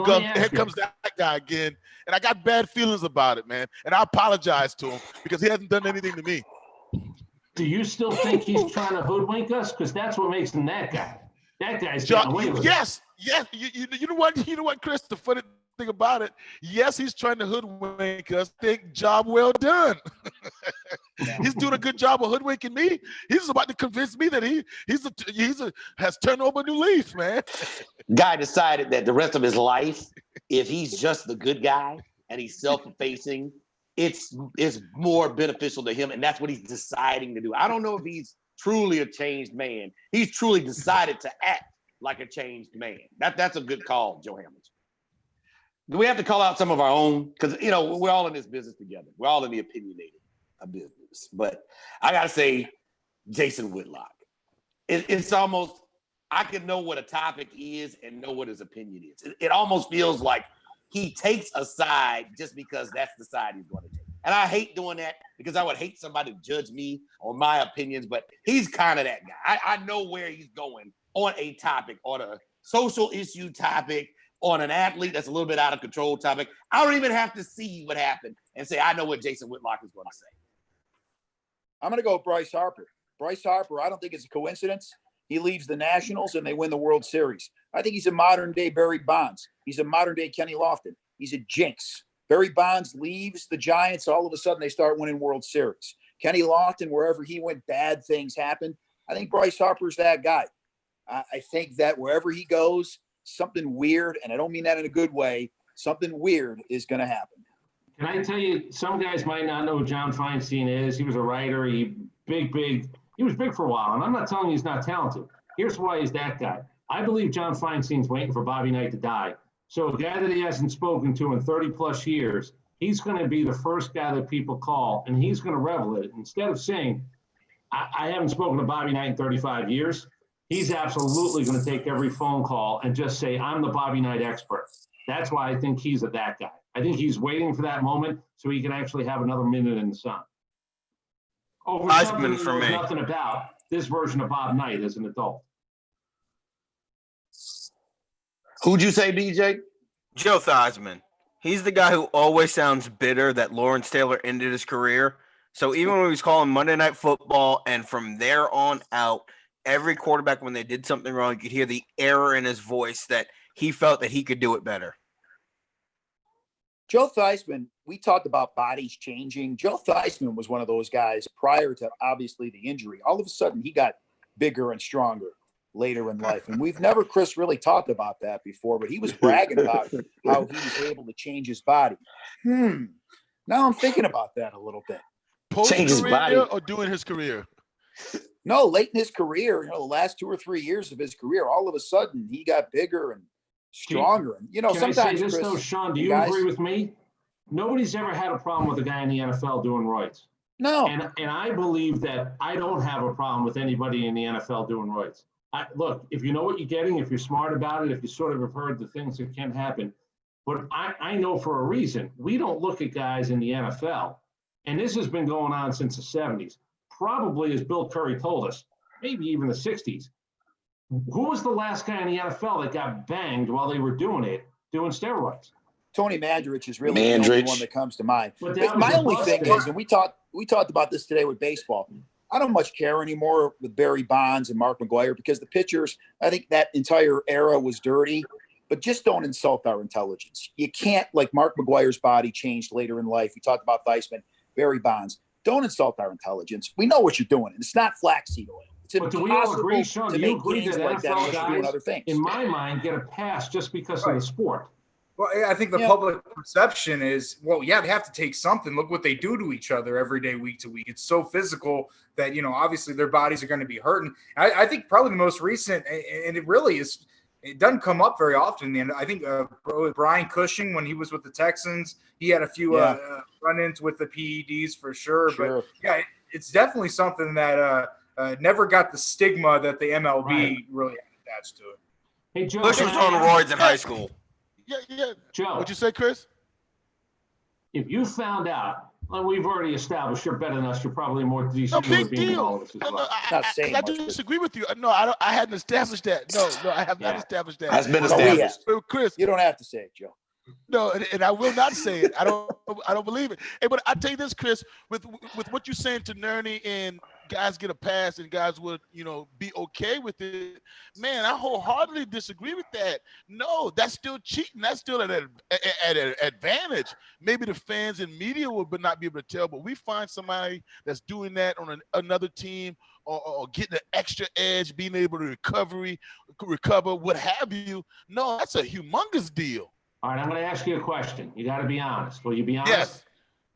comes that guy again. And I got bad feelings about it, man. And I apologize to him because he hasn't done anything to me. Do you still think he's trying to hoodwink us? Because that's what makes him that guy. That guy's getting away with it. Yes. You know what, Chris? The funny thing about it, yes, he's trying to hoodwink us. Job well done. He's doing a good job of hoodwinking me. He's about to convince me that he has turned over a new leaf, man. Guy decided that the rest of his life, if he's just the good guy and he's self-effacing, it's more beneficial to him, and that's what he's deciding to do. I don't know if he's truly a changed man. He's truly decided to act like a changed man. That's a good call, Joe Hamilton. Do we have to call out some of our own? Because we're all in this business together. We're all in the opinionated business. But I gotta say, Jason Whitlock. It's almost, I can know what a topic is and know what his opinion is. It almost feels like he takes a side just because that's the side he's going to take. And I hate doing that because I would hate somebody to judge me on my opinions, but he's kind of that guy. I know where he's going on a topic or social issue topic on an athlete that's a little bit out of control topic. I don't even have to see what happened and say, I know what Jason Whitlock is going to say. I'm going to go with Bryce Harper. Bryce Harper, I don't think it's a coincidence. He leaves the Nationals and they win the World Series. I think he's a modern-day Barry Bonds. He's a modern-day Kenny Lofton. He's a jinx. Barry Bonds leaves the Giants. All of a sudden, they start winning World Series. Kenny Lofton, wherever he went, bad things happened. I think Bryce Harper's that guy. I think that wherever he goes, something weird, and I don't mean that in a good way, something weird is going to happen. Can I tell you, some guys might not know who John Feinstein is. He was a writer. He was big for a while, and I'm not telling you he's not talented. Here's why he's that guy. I believe John Feinstein's waiting for Bobby Knight to die. So a guy that he hasn't spoken to in 30 plus years, he's going to be the first guy that people call, and he's going to revel it. Instead of saying, I haven't spoken to Bobby Knight in 35 years, he's absolutely going to take every phone call and just say, I'm the Bobby Knight expert. That's why I think he's that guy. I think he's waiting for that moment so he can actually have another minute in the sun. Over something he knows nothing about this version of Bob Knight as an adult. Who'd you say, DJ? Joe Theismann. He's the guy who always sounds bitter that Lawrence Taylor ended his career. So even when he was calling Monday Night Football and from there on out, every quarterback, when they did something wrong, you could hear the error in his voice that he felt that he could do it better. Joe Theismann, we talked about bodies changing. Joe Theismann was one of those guys prior to obviously the injury. All of a sudden, he got bigger and stronger later in life. And we've never, Chris, really talked about that before, but he was bragging about how he was able to change his body. Now I'm thinking about that a little bit. Change his body or doing his career? No, late in his career, the last 2 or 3 years of his career, all of a sudden he got bigger and stronger. And Can sometimes, I say this, Chris, though, Sean, do you agree with me? Nobody's ever had a problem with a guy in the NFL doing roids. No. And I believe that I don't have a problem with anybody in the NFL doing roids. Look, if you know what you're getting, if you're smart about it, if you sort of have heard the things that can happen, but I know for a reason, we don't look at guys in the NFL, and this has been going on since the 70s, probably as Bill Curry told us, maybe even the 60s. Who was the last guy in the NFL that got banged while they were doing steroids? Tony Mandrich is really the only one that comes to mind. But my only thing is, and we talked about this today with baseball, I don't much care anymore with Barry Bonds and Mark McGwire because the pitchers, I think that entire era was dirty, but just don't insult our intelligence. You can't, like Mark McGwire's body changed later in life. We talked about Theismann, Barry Bonds. Don't insult our intelligence. We know what you're doing, and it's not flaxseed oil. It's but do we all agree, impossible Sean, to do you make agree gains that like that NFL unless you're doing guys, other things. in my mind, get a pass just because of the sport? Well, I think the public perception is, well, yeah, they have to take something. Look what they do to each other every day, week to week. It's so physical that, obviously their bodies are going to be hurting. I think probably the most recent, and it really is, it doesn't come up very often. And I think Brian Cushing, when he was with the Texans, he had a few run-ins with the PEDs for sure. But yeah, it's definitely something that never got the stigma that the MLB really attached to it. Hey, Joe, Bush was on roids in high school. Yeah. Joe, What'd you say, Chris? if you found out, and we've already established you're better than us, you're probably a more decent No, human big being than deal. all of us as well. I disagree with you. No, I hadn't established that. No, I have not established that. That's been No, we established. have. Chris, You don't have to say it, Joe. no, and I will not say it. I don't believe it. Hey, but I tell you this, Chris, with what you're saying to Nerney and guys get a pass and guys would, be okay with it. Man, I wholeheartedly disagree with that. No, that's still cheating. That's still at an advantage. Maybe the fans and media will but not be able to tell, but we find somebody that's doing that on another team or getting an extra edge, being able to recover, what have you. No, that's a humongous deal. All right, I'm going to ask you a question. You got to be honest. Will you be honest? Yes.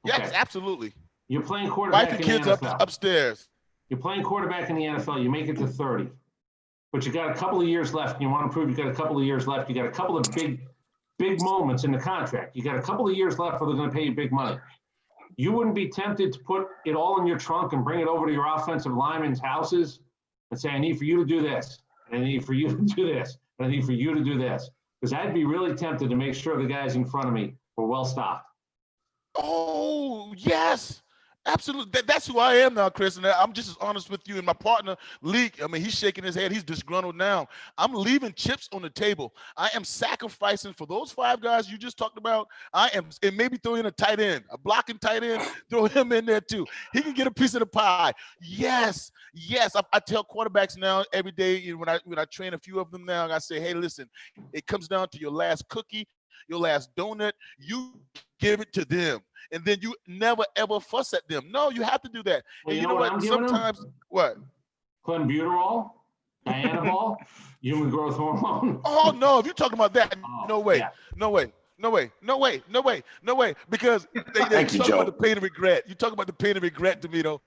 Okay. Yes, absolutely. You're playing quarterback Wife and in kids the NFL. upstairs. You're playing quarterback in the NFL. You make it to 30, but you got a couple of years left. And you want to prove you got a couple of years left. You got a couple of big moments in the contract. You got a couple of years left where they're going to pay you big money. You wouldn't be tempted to put it all in your trunk and bring it over to your offensive linemen's houses and say, I need for you to do this, and I need for you to do this, and I need for you to do this. Because I'd be really tempted to make sure the guys in front of me were well stocked. Oh, yes. Absolutely. That's who I am now, Chris. And I'm just as honest with you. And my partner, Leek, I mean, he's shaking his head. He's disgruntled now. I'm leaving chips on the table. I am sacrificing for those 5 guys you just talked about. And maybe throw in a tight end, a blocking tight end, throw him in there too. He can get a piece of the pie. Yes. I tell quarterbacks now every day when I train a few of them now, I say, hey, listen, it comes down to your last cookie, your last donut. You give it to them. And then you never, ever fuss at them. No, you have to do that. Well, And you know what? Sometimes, what? Clenbuterol, Dianabol, human growth hormone. Oh, no. If you're talking about that, no way. Yeah. No way. Because they talk about the pain of regret. You talk about the pain of regret, Domino.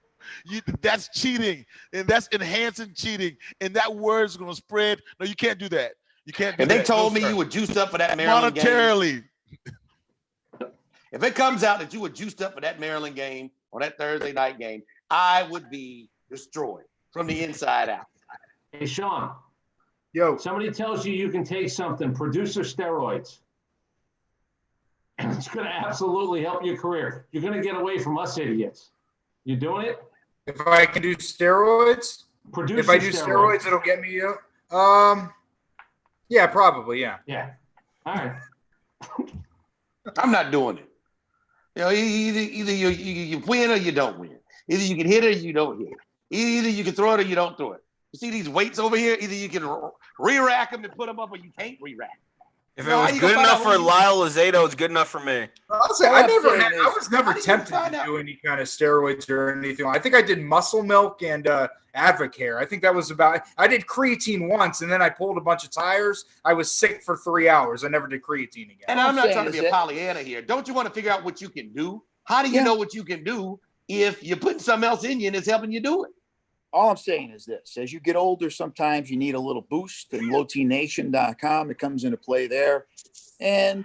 That's cheating. And that's enhancing cheating. And that word is going to spread. No, you can't do that. You can't do and that. They told me you were juiced up for that Maryland game. Monetarily. If it comes out that you were juiced up for that Maryland game or that Thursday night game, I would be destroyed from the inside out. Hey, Sean. Yo. Somebody tells you can take something, producer steroids. And it's going to absolutely help your career. You're going to get away from us idiots. You doing it? If I can do steroids? Producer if I do steroids, it'll get me yeah, probably, yeah. Yeah. All right. I'm not doing it. You know, either you win or you don't win. Either you can hit it or you don't hit it. Either you can throw it or you don't throw it. You see these weights over here? Either you can re-rack them and put them up or you can't re-rack. If it was good enough for Lyle Lozado, it's good enough for me. I'll say I was never tempted to do any kind of steroids or anything. I think I did Muscle Milk and Advocare. I think that was I did creatine once, and then I pulled a bunch of tires. I was sick for 3 hours. I never did creatine again. And I'm not trying to be a Pollyanna here. Don't you want to figure out what you can do? How do you know what you can do if you're putting something else in you and it's helping you do it? All I'm saying is this: as you get older, sometimes you need a little boost, and lowtnation.com, it comes into play there. And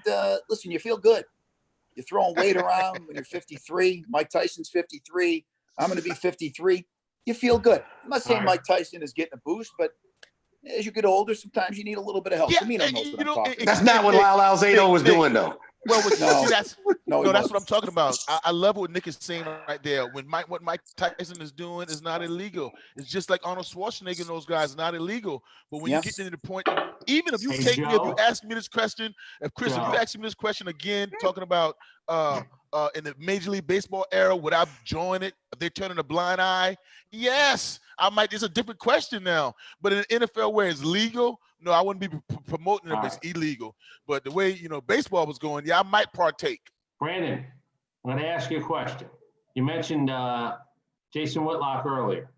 listen, you feel good. You're throwing weight around when you're 53. Mike Tyson's 53. I'm going to be 53. You feel good. I'm not saying Mike Tyson is getting a boost, but as you get older, sometimes you need a little bit of help. Domino knows what I'm talking That's not what Lyle Alzado was doing, though. Well, that's what I'm talking about. I love what Nick is saying right there. What Mike Tyson is doing is not illegal. It's just like Arnold Schwarzenegger and those guys, not illegal. But when you get to the point, even if you if you ask me this question, if you ask me this question again, talking about in the Major League Baseball era, would I join it? If they're turning a blind eye, yes, I might. It's a different question now. But in an NFL where it's legal, no, I wouldn't be promoting it if it's illegal. But the way baseball was going, I might partake. Brandon, I'm going to ask you a question. You mentioned Jason Whitlock earlier.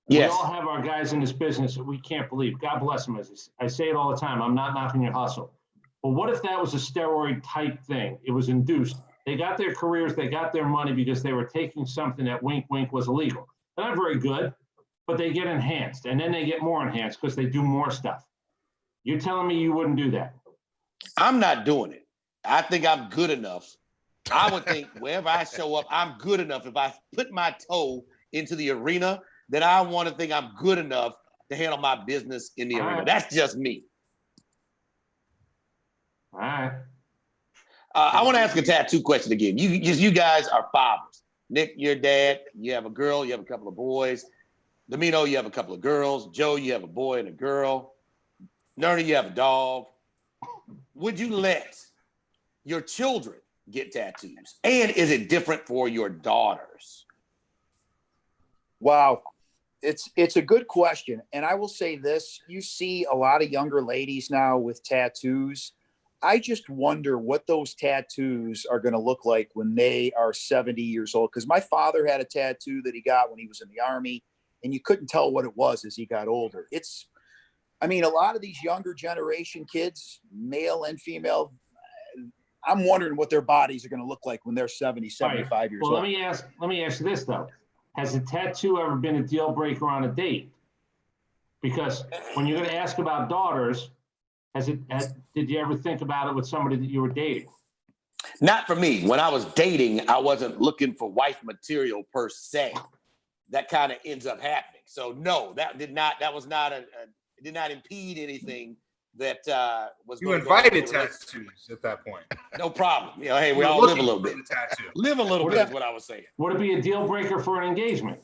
Yes. We all have our guys in this business that we can't believe. God bless them. I say it all the time. I'm not knocking your hustle. But what if that was a steroid type thing? It was induced. They got their careers, they got their money because they were taking something that wink, wink was illegal. They're not very good, but they get enhanced. And then they get more enhanced because they do more stuff. You're telling me you wouldn't do that? I'm not doing it. I think I'm good enough. I would think wherever I show up, I'm good enough. If I put my toe into the arena, then I want to think I'm good enough to handle my business in the arena. That's just me. All right. I want to ask a tattoo question again. You guys are fathers. Nick, your dad, you have a girl, you have a couple of boys. Domino, you have a couple of girls. Joe, you have a boy and a girl. Nerdy, you have a dog. Would you let your children get tattoos? And is it different for your daughters? Wow. It's a good question. And I will say this, you see a lot of younger ladies now with tattoos. I just wonder what those tattoos are going to look like when they are 70 years old. Because my father had a tattoo that he got when he was in the Army, and you couldn't tell what it was as he got older. A lot of these younger generation kids, male and female, I'm wondering what their bodies are going to look like when they're 70, 75 years old. Let me ask you this, though. Has a tattoo ever been a deal breaker on a date? Because when you're going to ask about daughters, did you ever think about it with somebody that you were dating? Not for me. When I was dating, I wasn't looking for wife material per se. That kind of ends up happening. So no, it did not impede anything that was You gonna go invited into the relationship. tattoos at that point. No problem. You know, hey, we You're all live a looking little for bit. the tattoo. Live a little bit is what I was saying. Would it be a deal breaker for an engagement?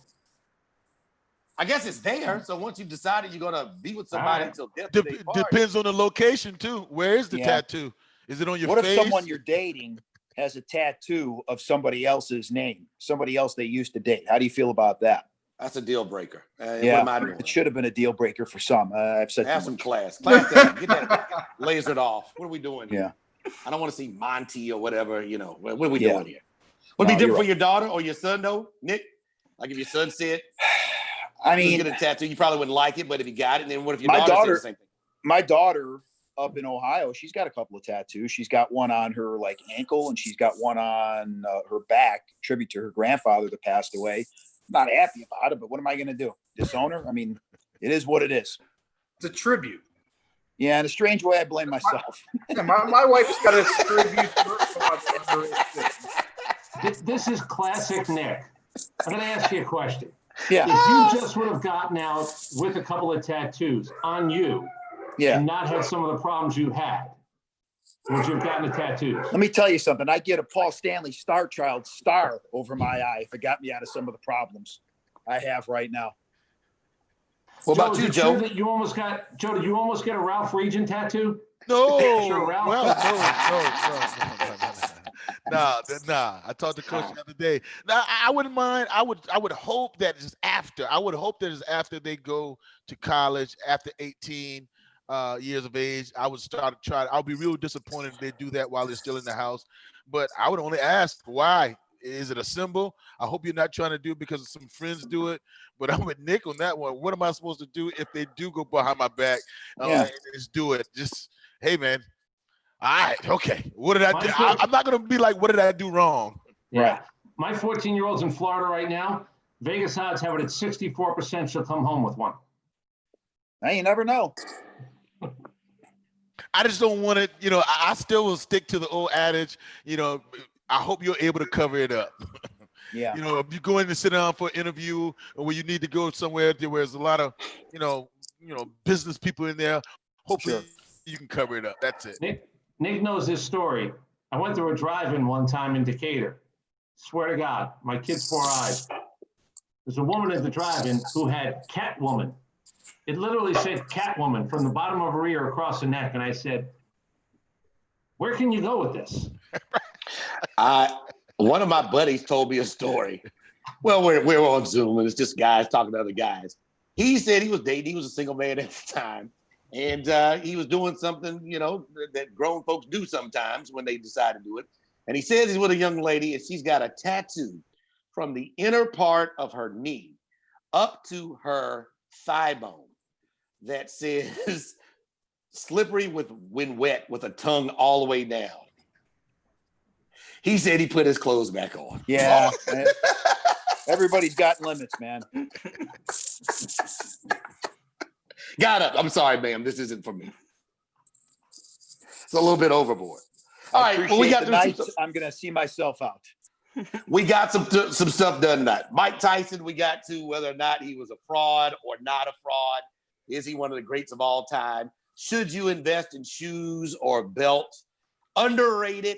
I guess it's there. So once you've decided you're gonna be with somebody until death do they part, Depends on the location too. Where is the Yeah. tattoo? Is it on your What face? if someone you're dating has a tattoo of somebody else's name, somebody else they used to date? How do you feel about that? that's a deal breaker. What Yeah, am I doing? it should have been a deal breaker for some. I've said Have too some much. class. Class that. Get that lasered off. What are we doing here? Yeah. I don't want to see Monty or whatever, you know. What are we Yeah. doing here? Would it be No, different you're for your daughter or your son, though, Nick? Like if your son said, I you mean, get a tattoo, you probably wouldn't like it, but if you got it, then what if your My daughter, daughter- said the same thing? my daughter up in Ohio, she's got a couple of tattoos. She's got one on her like ankle, and she's got one on her back, tribute to her grandfather that passed away. Not happy about it, but what am I going to do? Disown her? I mean, it is what it is. It's a tribute. Yeah, in a strange way, I blame myself. Yeah, my wife's got a tribute to her father under her skin. This is classic Nick. I'm going to ask you a question. Yeah, If you just would have gotten out with a couple of tattoos on you yeah. and not had some of the problems you had, would you have gotten the tattoos? Let me tell you something. I'd get a Paul Stanley Star Child star over my eye if it got me out of some of the problems I have right now. What about you, is it Joe? true that you almost got, Joe, did you almost get a Ralph Region tattoo? No, Sure, Ralph. well, nah. I talked to Coach the other day. Now, I wouldn't mind. I would hope that it's after. I would hope that it's after they go to college, after 18 years of age. I would start to try. I'll be real disappointed if they do that while they're still in the house. But I would only ask why. Is it a symbol? I hope you're not trying to do it because some friends do it. But I'm with Nick on that one. What am I supposed to do if they do go behind my back? Yeah. Just do it. Just, hey, man. All right. Okay. What did I do? I'm not going to be like, what did I do wrong? Yeah. Right. My 14-year-old's in Florida right now. Vegas odds have it at 64% she'll come home with one. Now you never know. I just don't want it. You know, I still will stick to the old adage, you know, I hope you're able to cover it up. Yeah. You know, if you go in to sit down for an interview or where you need to go somewhere where there's a lot of, you know, business people in there, hopefully Sure. you can cover it up. That's it. Nick knows this story. I went through a drive-in one time in Decatur. Swear to God, my kid's 4 eyes. There's a woman at the drive-in who had Catwoman. It literally said Catwoman from the bottom of her ear across the neck. And I said, where can you go with this? One of my buddies told me a story. Well, we're on Zoom and it's just guys talking to other guys. He said he was dating. He was a single man at the time. And he was doing something, you know, that grown folks do sometimes when they decide to do it. And he says he's with a young lady and she's got a tattoo from the inner part of her knee up to her thigh bone that says slippery when wet with a tongue all the way down. He said he put his clothes back on. Yeah. Man. Everybody's got limits, man. Got up. I'm sorry, ma'am. This isn't for me. It's a little bit overboard. All right. Well, we got tonight. I'm going to see myself out. We got some stuff done tonight. Mike Tyson, we got to whether or not he was a fraud or not a fraud. Is he one of the greats of all time? Should you invest in shoes or belts? Underrated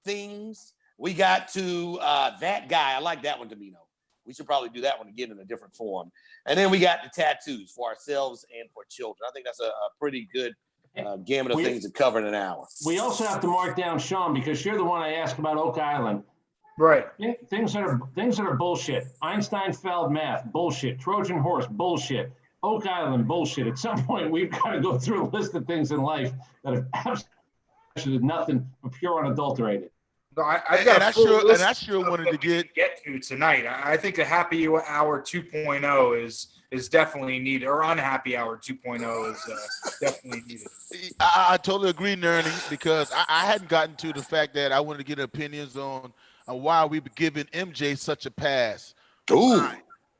things. We got to that guy. I like that one, Domino. We should probably do that one again in a different form. And then we got the tattoos for ourselves and for children. I think that's a pretty good gamut of things to cover in an hour. We also have to mark down Sean because you're the one I asked about Oak Island. Right. Things that are bullshit. Einstein failed math, bullshit. Trojan horse, bullshit. Oak Island, bullshit. At some point, we've got to go through a list of things in life that have absolutely nothing but pure unadulterated. No, I got I sure wanted to get to tonight. I think a happy hour 2.0 is definitely needed, or unhappy hour 2.0 is definitely needed. I totally agree, Nerney, because I hadn't gotten to the fact that I wanted to get opinions on why we were giving MJ such a pass. Ooh.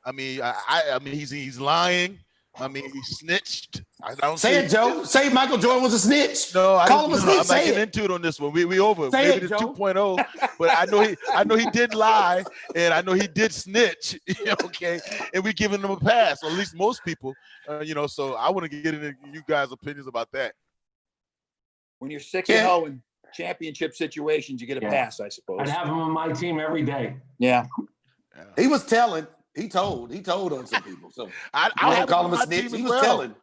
I mean, I mean, he's lying. I mean, he snitched. I don't say it, Joe. Say Michael Jordan was a snitch. No, call him a snitch. I'm not getting into it on this one. We over. Say Maybe it, it's Joe. 2.0, but I know he did lie, and I know he did snitch. Okay, and we giving him a pass, or at least most people. So I want to get into you guys' opinions about that. When you're 6-0 in championship situations, you get a Yeah. pass, I suppose. I'd have him on my team every day. Yeah. He was telling. He told on some people. So I I have don't call him a my snitch. team He as was well. telling.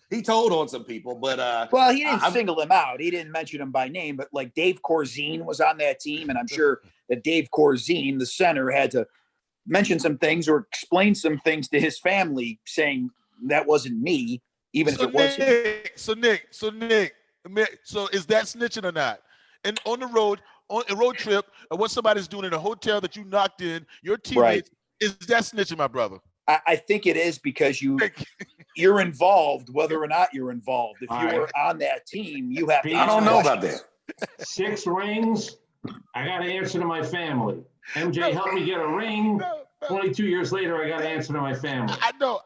He told on some people, but Well, he didn't I'm- single him out. He didn't mention him by name, but like Dave Corzine was on that team, and I'm sure that Dave Corzine, the center, had to mention some things or explain some things to his family, saying that wasn't me, even if it was him. Nick, so is that snitching or not? And on the road, on a road trip, or what somebody's doing in a hotel that you knocked in, your teammates, is that snitching, my brother? I think it is because you're involved, whether or not you're involved. If you were on that team, you have to. I don't know about questions. that. 6 rings. I got to answer to my family. MJ helped me get a ring. No. 22 years later, I got to answer to my family. I know.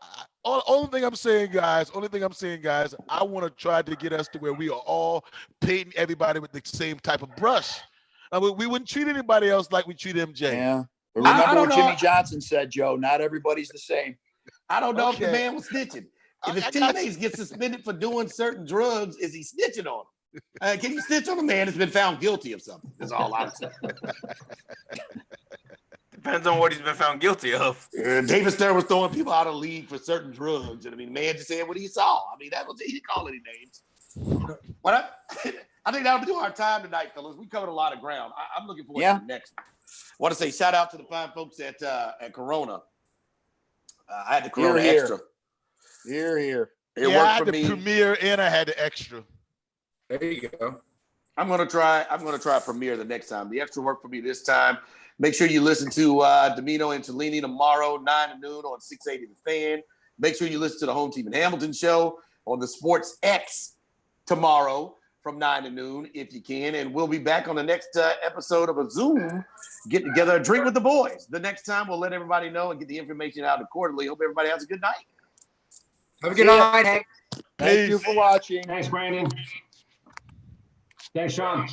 Only thing I'm saying, guys, I want to try to get us to where we are all painting everybody with the same type of brush. I mean, we wouldn't treat anybody else like we treat MJ. Yeah. But I remember don't what know. Jimmy Johnson said, Joe. Not everybody's the same. I don't know if the Okay. man was snitching. If his I got teammates get suspended for doing certain drugs, is he snitching on them? Can you snitch on a man that's been found guilty of something? That's all I'm saying. Depends on what he's been found guilty of. David Stern was throwing people out of the league for certain drugs. And I mean, man just said what he saw. I mean, that was, he didn't call any names. But I think that'll do our time tonight, fellas. We covered a lot of ground. I'm looking forward to the next one. I want to say shout out to the fine folks at Corona. I had the Corona Here, here. Extra. Here. It Yeah, I worked had for the me. premiere and I had the extra. There you go. I'm gonna try Premiere the next time. The extra worked for me this time. Make sure you listen to Domino and Cellini tomorrow, 9 to noon on 680 The Fan. Make sure you listen to the Home Team and Hamilton show on the Sports X tomorrow from 9 to noon, if you can. And we'll be back on the next episode of a Zoom, get together, a drink with the boys. The next time we'll let everybody know and get the information out accordingly. Hope everybody has a good night. Have a good night, Hank. Thank you for watching. Thanks, Brandon. Thanks, Sean.